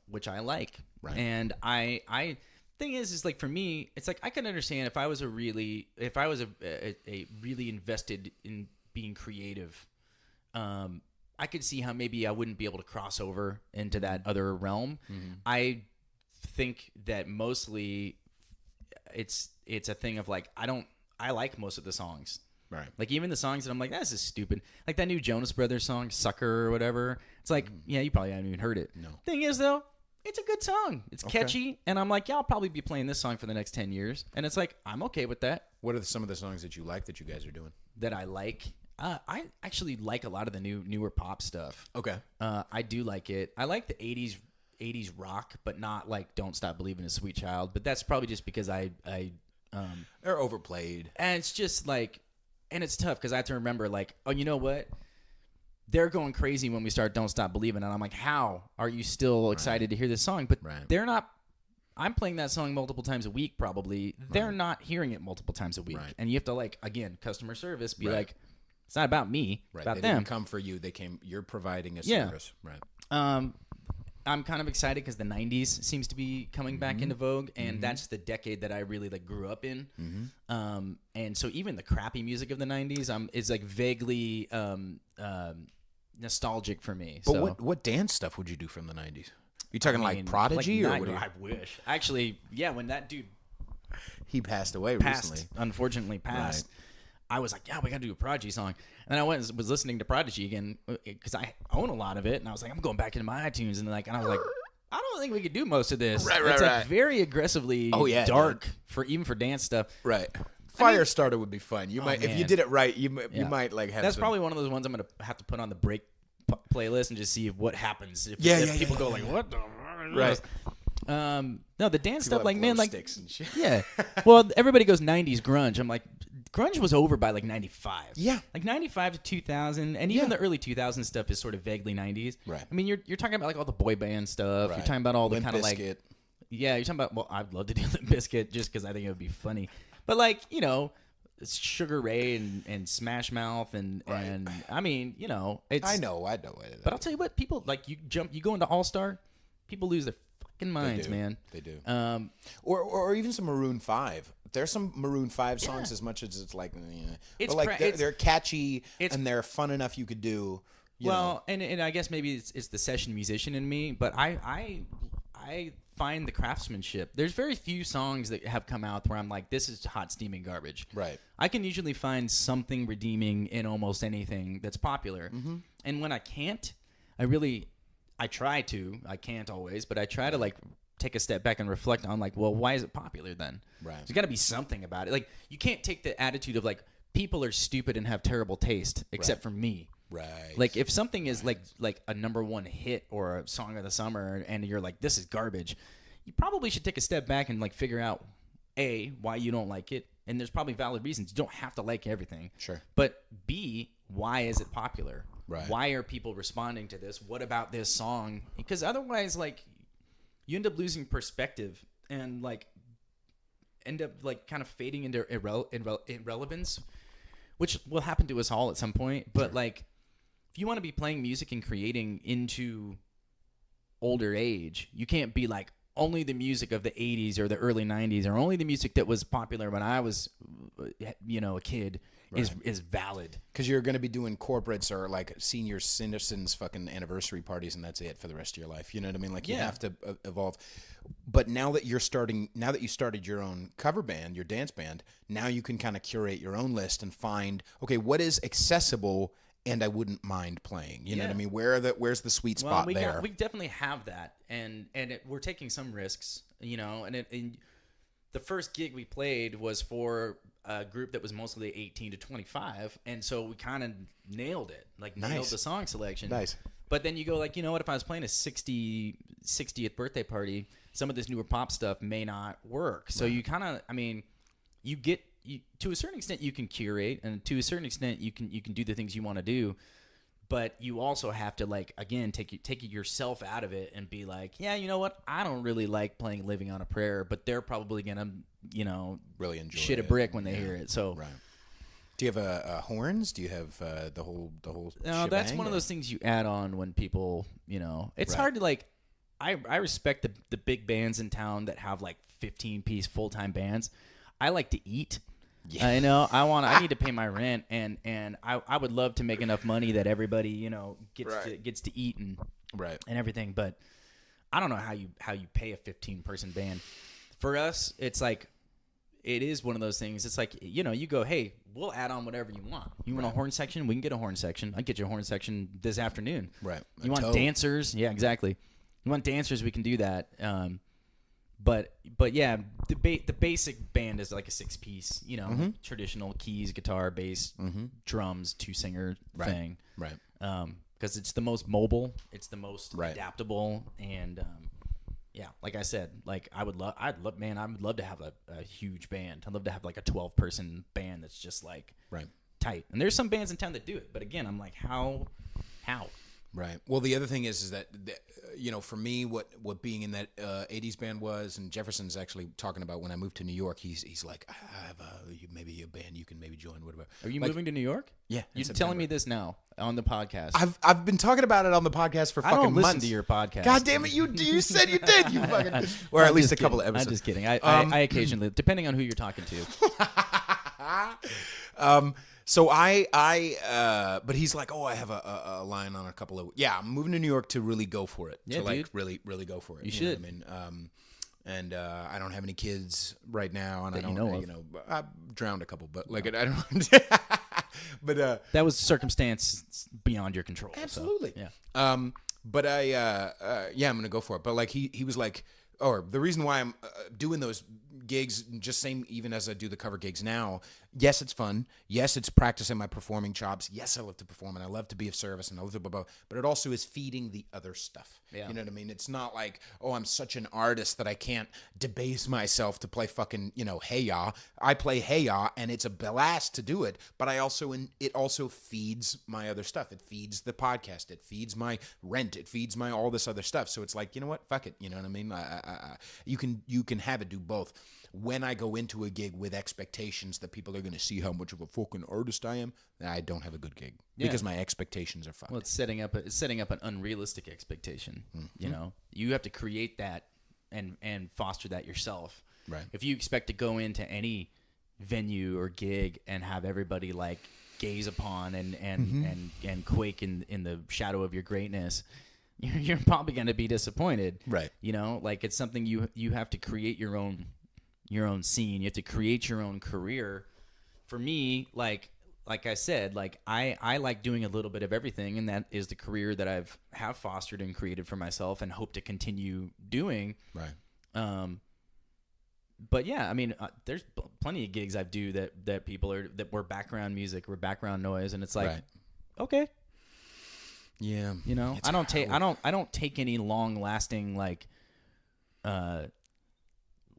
Which I like. Right. And I thing is like for me, it's like I can understand if I was a really invested in being creative. I could see how maybe I wouldn't be able to cross over into that other realm. Mm-hmm. I think that mostly it's a thing of like I like most of the songs. Right. Like even the songs that I'm like, this is stupid. Like that new Jonas Brothers song, Sucker or whatever. It's like, yeah, you probably haven't even heard it. No. Thing is though, it's a good song. It's catchy. And I'm like, yeah, I'll probably be playing this song for the next 10 years. And it's like, I'm okay with that. What are some of the songs that you like that you guys are doing? That I like? I actually like a lot of the newer pop stuff. Okay. I do like it. I like the 80s rock, but not like Don't Stop Believing in a Sweet Child. But that's probably just because they're overplayed. And it's just like, and it's tough because I have to remember like, oh, you know what? They're going crazy when we start Don't Stop Believing. And I'm like, how are you still excited to hear this song? But they're not. I'm playing that song multiple times a week probably. They're not hearing it multiple times a week. Right. And you have to like, again, customer service, be like, it's not about me. It's about they them. Didn't come for you. They came. You're providing a service. Right. I'm kind of excited because the 90s seems to be coming back into vogue, and that's the decade that I really like grew up in. And so even the crappy music of the 90s is like vaguely nostalgic for me. But so, what dance stuff would you do from the 90s? You talking like Prodigy or what? I wish. Actually, yeah, when that dude he passed away recently. Unfortunately passed. Right. I was like, yeah, we got to do a Prodigy song. And then I went and was listening to Prodigy again because I own a lot of it. And I was like, I'm going back into my iTunes. And I was like, I don't think we could do most of this. It's like very aggressively dark even for dance stuff. Right. Firestarter would be fun. You might, if you did it right, you might like have That's probably one of those ones I'm going to have to put on the break playlist and just see what happens. If people go like, what the? Right. No, the dance stuff, like, man, like, and shit. Yeah. Well, everybody goes 90s grunge. I'm like, grunge was over by like 95. Yeah. Like 95 to 2000, and even the early 2000 stuff is sort of vaguely 90s. Right. I mean, you're talking about like all the boy band stuff. Right. You're talking about all the kind of like, yeah, you're talking about, well, I'd love to do Limp Bizkit just because I think it would be funny. But like, you know, Sugar Ray and Smash Mouth and I mean, you know, it's. I know. But I'll tell you what, people like you go into All Star, people lose their fucking minds, man. They do. Or even some Maroon 5. There's some Maroon 5 songs as much as it's like, but like they're catchy and they're fun enough you could do. You know. And I guess maybe it's the session musician in me, but I find the craftsmanship. There's very few songs that have come out where I'm like, this is hot steaming garbage. Right. I can usually find something redeeming in almost anything that's popular. Mm-hmm. And when I can't, I try to. I can't always, but I try to like take a step back and reflect on like, well, why is it popular then? Right. There's got to be something about it. Like, you can't take the attitude of like, people are stupid and have terrible taste, except for me. Right. Like, if something is like a number one hit or a song of the summer, and you're like, this is garbage, you probably should take a step back and like figure out A, why you don't like it, and there's probably valid reasons. You don't have to like everything. Sure. But B, why is it popular? Right. Why are people responding to this? What about this song? Because otherwise, like, you end up losing perspective and, like, end up, like, kind of fading into irrelevance, which will happen to us all at some point. But, like, if you want to be playing music and creating into older age, you can't be like, only the music of the 80s or the early 90s or only the music that was popular when I was, a kid is valid. Because you're going to be doing corporates or like senior citizens fucking anniversary parties, and that's it for the rest of your life. You know what I mean? Like, you have to evolve. But now that you started your own cover band, your dance band, now you can kind of curate your own list and find, okay, what is accessible and I wouldn't mind playing. You know what I mean? Where's the sweet spot there? We definitely have that, and we're taking some risks, and the first gig we played was for a group that was mostly 18 to 25, and so we kind of nailed it, nailed the song selection. Nice. But then you go like, you know what, if I was playing a 60th birthday party, some of this newer pop stuff may not work. So you kind of, you get, to a certain extent you can curate, and to a certain extent you can do the things you want to do, but you also have to, like, again, take yourself out of it and be like, yeah, you know what, I don't really like playing Living on a Prayer, but they're probably gonna really enjoy shit a brick when they hear it. So right. Do you have horns? Do you have the whole no, shebang, that's one of those things you add on when people, it's hard to, like, I respect the big bands in town that have like 15-piece full-time bands. I like to eat. Yeah. I need to pay my rent, and I would love to make enough money that everybody, gets to eat and everything. But I don't know how you pay a 15-person band. For us, it's like, it is one of those things. It's like, you go, hey, we'll add on whatever you want. You want a horn section? We can get a horn section. I get you a horn section this afternoon. Right. You want dancers? Yeah, exactly. You want dancers? We can do that. But yeah, the basic band is like a 6-piece, traditional keys, guitar, bass, drums, 2-singer thing. Right. Because it's the most mobile, it's the most adaptable, and yeah, like I said, like I would love to have a huge band. I'd love to have like a 12-person band that's just like tight. And there's some bands in town that do it, but again, I'm like, how? Right. Well, the other thing is that for me, what being in that 80s band was, and Jefferson's actually talking about when I moved to New York, he's like, I have maybe a band you can maybe join, whatever. Are you moving to New York? Yeah. You're telling me this now on the podcast. I've been talking about it on the podcast for fucking months. I don't listen to your podcast. God damn it, you said you did, you fucking, or at least a couple of episodes. I'm just kidding. I occasionally, depending on who you're talking to. So but he's like, I have a line on a couple of, I'm moving to New York to really go for it. Yeah, to like dude. really, really go for it. You should. Know what I mean? And I don't have any kids right now, and that I don't, you know of. I drowned a couple, but like, I don't, but, that was circumstance beyond your control. Absolutely. So, yeah. But I'm going to go for it. But like, he was like, or the reason why I'm doing those gigs, just same even as I do the cover gigs now, yes, it's fun. Yes, it's practicing my performing chops. Yes, I love to perform, and I love to be of service, and I love to blah, blah, but it also is feeding the other stuff. Yeah. You know what I mean? It's not like, I'm such an artist that I can't debase myself to play fucking, Hey Ya. I play Hey Ya, and it's a blast to do it, but it also feeds my other stuff. It feeds the podcast. It feeds my rent. It feeds my all this other stuff. So it's like, you know what? Fuck it. You know what I mean? You can have it do both. When I go into a gig with expectations that people are going to see how much of a fucking artist I am, I don't have a good gig because my expectations are fucked. Well, it's setting up an unrealistic expectation. Mm-hmm. You have to create that and foster that yourself. Right. If you expect to go into any venue or gig and have everybody like gaze upon and quake in the shadow of your greatness, you're probably going to be disappointed. Right. Like it's something you have to create your own scene. You have to create your own career. For me, like I said, like I like doing a little bit of everything, and that is the career that have fostered and created for myself and hope to continue doing. Right. But yeah, I mean, there's plenty of gigs I do that people that were background music or background noise, and it's like, okay. Yeah. I don't take any long lasting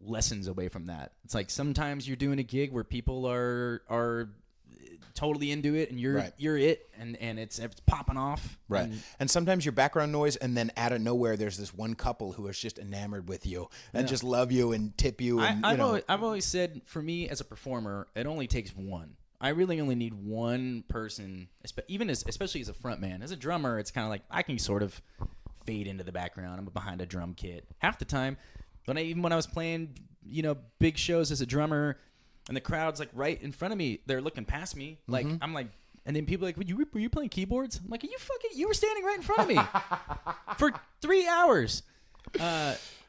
lessons away from that. It's like sometimes you're doing a gig where people are totally into it, and you're it, and it's popping off. Right. And sometimes your background noise, and then out of nowhere, there's this one couple who is just enamored with you and just love you and tip you. And I've always said, for me as a performer, it only takes one. I really only need one person, especially as a front man. As a drummer, it's kind of like I can sort of fade into the background. I'm behind a drum kit half the time. When I was playing, big shows as a drummer, and the crowd's like right in front of me, they're looking past me. Like I'm like, and then people are like, were you playing keyboards? I'm like, you were standing right in front of me for 3 hours.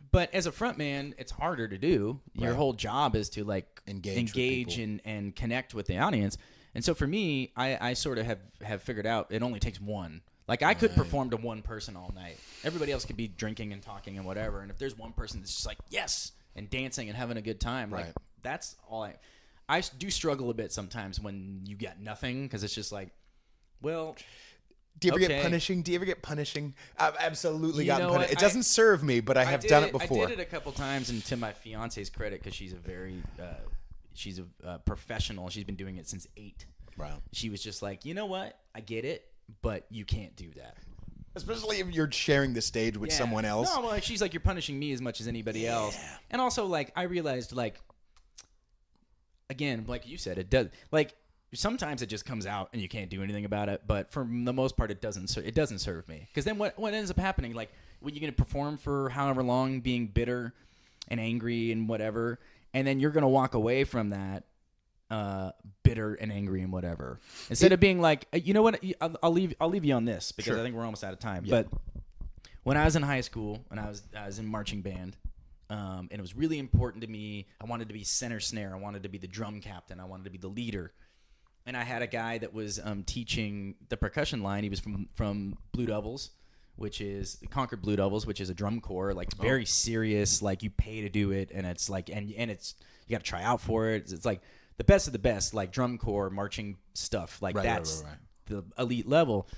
But as a front man, it's harder to do. Your whole job is to like engage and connect with the audience. And so for me, I sort of have figured out it only takes one. Like I could perform to one person all night. Everybody else could be drinking and talking and whatever. And if there's one person that's just like, yes, and dancing and having a good time, like that's all I do struggle a bit sometimes when you got nothing, because it's just like, well, do you ever get punishing? I've absolutely gotten punished. It doesn't serve me, but I have done it before. I did it a couple times, and to my fiance's credit, because she's she's a professional. She's been doing it since 8. Wow. She was just like, you know what? I get it, but you can't do that. Especially if you're sharing the stage with someone else. No, well, she's like, you're punishing me as much as anybody else. And also, like, I realized, like, again, like you said, it does, like, sometimes it just comes out and you can't do anything about it. But for the most part, it doesn't serve me. Because then what ends up happening, like, when you're going to perform for however long being bitter and angry and whatever, and then you're going to walk away from that bitter and angry and whatever, instead of being like, you know what, I'll leave you on this, because I think we're almost out of time. But when I was in high school and I was in marching band, and it was really important to me, I wanted to be center snare, I wanted to be the drum captain, I wanted to be the leader. And I had a guy that was teaching the percussion line. He was from Blue Devils, which is Concord Blue Devils, which is a drum corps, like very serious, like you pay to do it, and it's like and it's you got to try out for it. It's like the best of the best, like drum corps marching stuff, like that's the elite level.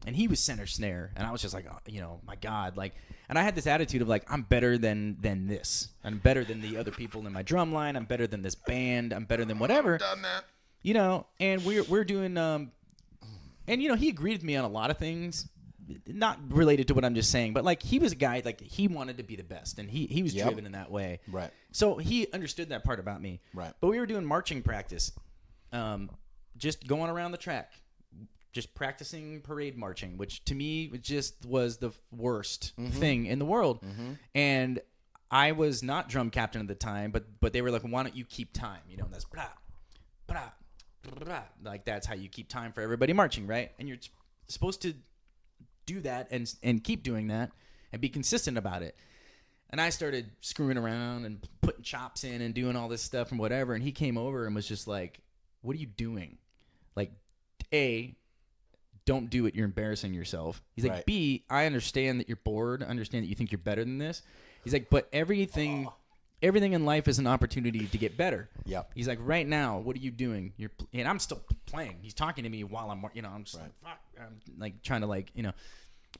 And he was center snare, and I was just like, oh, my God, like, and I had this attitude of like, I'm better than this. I'm better than the other people in my drum line. I'm better than this band. I'm better than whatever. I've done that. And we're doing, and he agreed with me on a lot of things, not related to what I'm just saying, but like he was a guy, like he wanted to be the best, and he was driven in that way. Right. So he understood that part about me. Right. But we were doing marching practice, just going around the track, just practicing parade marching, which to me just was the worst thing in the world. And I was not drum captain at the time, but they were like, why don't you keep time? That's blah, blah, blah, like that's how you keep time for everybody marching, right? And you're supposed to do that and keep doing that and be consistent about it. And I started screwing around and putting chops in and doing all this stuff and whatever. And he came over and was just like, what are you doing? Like, A, don't do it. You're embarrassing yourself. He's like, B, I understand that you're bored. I understand that you think you're better than this. He's like, but everything in life is an opportunity to get better. Yep. He's like, right now, what are you doing? And I'm still playing. He's talking to me while I'm just like, fuck. I'm like trying to like, But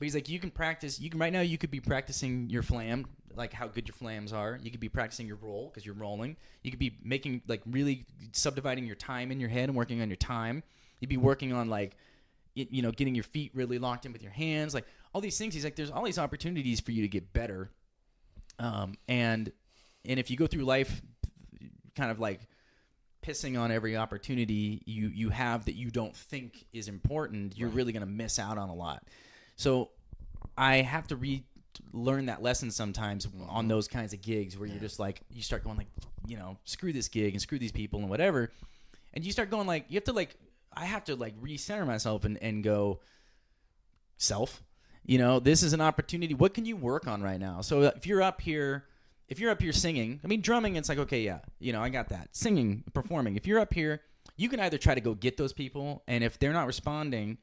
he's like, you can practice. Right now, you could be practicing your flam, like how good your flams are. You could be practicing your roll because you're rolling. You could be making like really subdividing your time in your head and working on your time. You'd be working on like, getting your feet really locked in with your hands, like all these things. He's like, there's all these opportunities for you to get better. And if you go through life kind of like pissing on every opportunity you have that you don't think is important, you're really going to miss out on a lot. So I have to relearn that lesson sometimes on those kinds of gigs where you're just like, you start going like, screw this gig and screw these people and whatever. And you start going like, I have to like recenter myself and go, self, this is an opportunity. What can you work on right now? So if you're up here singing, I mean, drumming, it's like, okay, yeah, I got that. Singing, performing. If you're up here, you can either try to go get those people, and if they're not responding,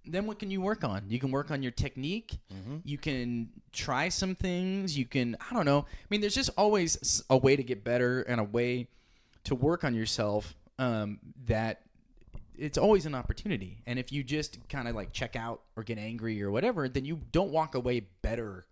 then what can you work on? You can work on your technique. You can try some things. You can, I don't know. I mean, there's just always a way to get better and a way to work on yourself that it's always an opportunity. And if you just kind of like check out or get angry or whatever, then you don't walk away better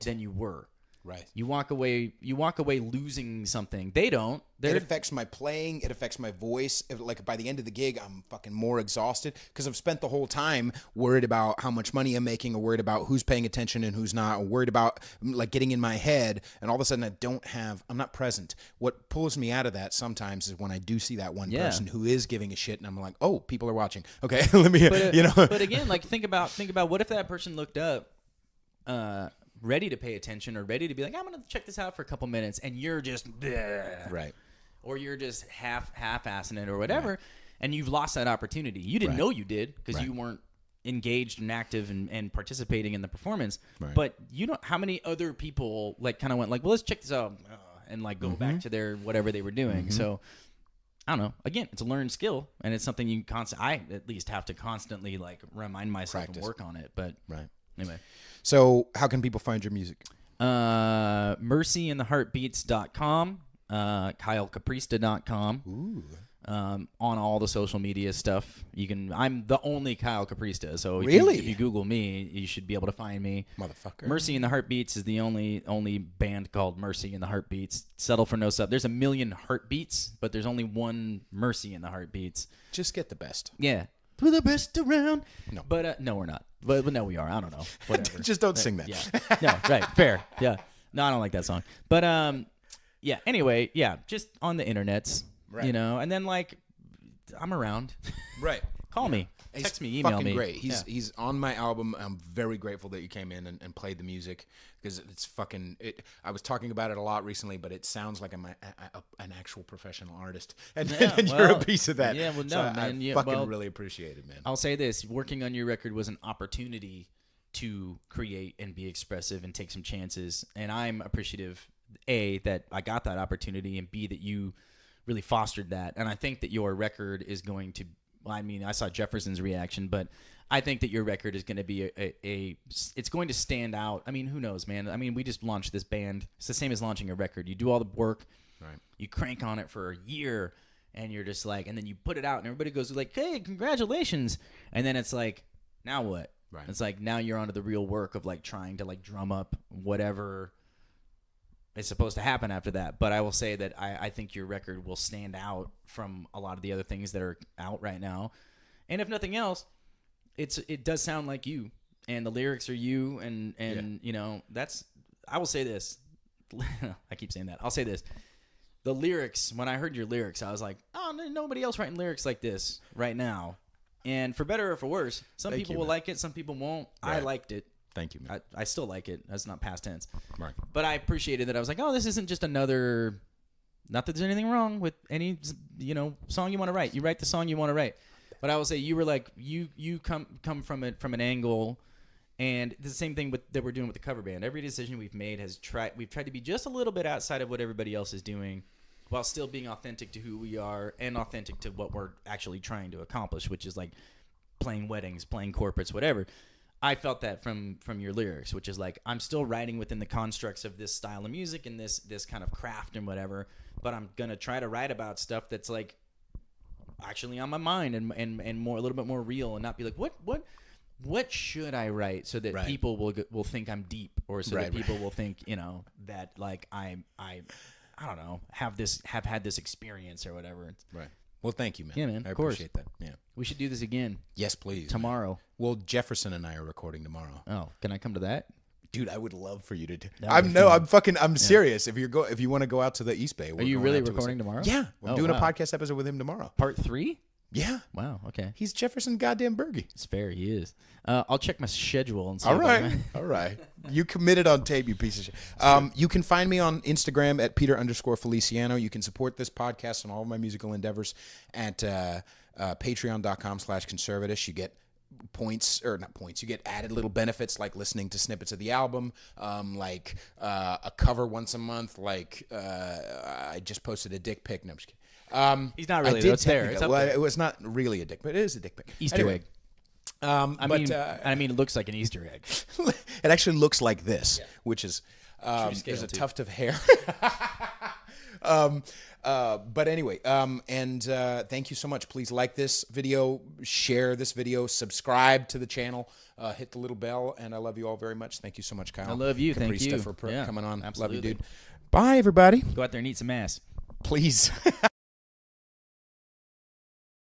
than you were. Right. You walk away losing something. They don't. It affects my playing. It affects my voice. Like by the end of the gig, I'm fucking more exhausted because I've spent the whole time worried about how much money I'm making, or worried about who's paying attention and who's not, or worried about like getting in my head. And all of a sudden, I'm not present. What pulls me out of that sometimes is when I do see that one person who is giving a shit, and I'm like, oh, people are watching. Okay, let me, But again, like think about what if that person looked up, ready to pay attention or ready to be like, I'm gonna check this out for a couple minutes, and you're just right. Or you're just half-assing it or whatever, and you've lost that opportunity. You didn't know you did because you weren't engaged and active and participating in the performance. Right. But you know how many other people like kind of went like, well, let's check this out and like go back to their whatever they were doing. So I don't know. Again, it's a learned skill, and it's something you I at least have to constantly like remind myself and work on it. But anyway. So how can people find your music? mercyandtheheartbeats.com. KyleCaprista.com. Ooh. On all the social media stuff. I'm the only Kyle Caprista, so really? if you Google me, you should be able to find me. Motherfucker. Mercy and the Heartbeats is the only band called Mercy and the Heartbeats. Settle for no sub. There's a million Heartbeats, but there's only one Mercy and the Heartbeats. Just get the best. Yeah. We're the best around. No. But no, we're not. But no, we are. I don't know. Whatever. Just don't sing that. Yeah. No, right. Fair. Yeah. No, I don't like that song. But yeah, anyway, yeah, just on the internets, and then like I'm around. Right. Call me. Text me, email me. Great. He's on my album. I'm very grateful that you came in and played the music because it's fucking I was talking about it a lot recently, but it sounds like I'm an actual professional artist. And you're a piece of that. Yeah, well, no, so man. I fucking really appreciate it, man. I'll say this, working on your record was an opportunity to create and be expressive and take some chances, and I'm appreciative A, that I got that opportunity, and B, that you really fostered that. And I think that your record is going to, well, I mean, I saw Jefferson's reaction, but I think that your record is going to be it's going to stand out. I mean, who knows, man? I mean, we just launched this band. It's the same as launching a record. You do all the work, right? You crank on it for a year, and you're just like, and then you put it out, and everybody goes like, hey, congratulations. And then it's like, now what? Right. It's like, now you're onto the real work of like trying to like drum up whatever is supposed to happen after that. But I will say that I think your record will stand out from a lot of the other things that are out right now. And if nothing else, it does sound like you, and the lyrics are you, and you know, that's, I will say this. I keep saying that. I'll say this. The lyrics, when I heard your lyrics, I was like, oh, nobody else writing lyrics like this right now. And for better or for worse, some people will like it, some people won't. Right. I liked it. Thank you, man. I still like it. That's not past tense. Right. But I appreciated that. I was like, oh, this isn't just another, not that there's anything wrong with any, song you want to write. You write the song you want to write. But I will say you were like, you come from it from an angle, and the same thing that we're doing with the cover band. Every decision we've made we've tried to be just a little bit outside of what everybody else is doing, while still being authentic to who we are and authentic to what we're actually trying to accomplish, which is like playing weddings, playing corporates, whatever. I felt that from your lyrics, which is like, I'm still writing within the constructs of this style of music and this kind of craft and whatever, but I'm going to try to write about stuff that's like actually on my mind and more, a little bit more real, and not be like, what should I write so that people will think I'm deep, or so that people will think, that like I don't know, have had this experience or whatever. Right. Well, thank you, man. Yeah, man. I of course. appreciate that. Yeah. We should do this again. Yes, please. Tomorrow. Man. Well, Jefferson and I are recording tomorrow. Oh, can I come to that? Dude, I would love for you to. I'm serious. If you want to go out to the East Bay, are you really recording tomorrow? Yeah, we're doing a podcast episode with him tomorrow. Part 3? Yeah. Wow. Okay. He's Jefferson goddamn Berge. It's fair. He is. I'll check my schedule and see. All right. You committed on tape, you piece of shit. You can find me on Instagram at Peter_Feliciano. You can support this podcast and all of my musical endeavors at patreon.com/conservatish. You get you get added little benefits like listening to snippets of the album, like a cover once a month, like I just posted a dick pic. No, I'm just kidding. He's not really. It's there. It was not really a dick, but it is a dick pic. Easter egg. I mean, it looks like an Easter egg. It actually looks like this, which is there's a tuft of hair. But anyway, and thank you so much. Please like this video, share this video, subscribe to the channel, hit the little bell, and I love you all very much. Thank you so much, Kyle. I love you. Capri Thank you for coming on. Absolutely. Love you, dude. Bye, everybody. Go out there and eat some ass. Please.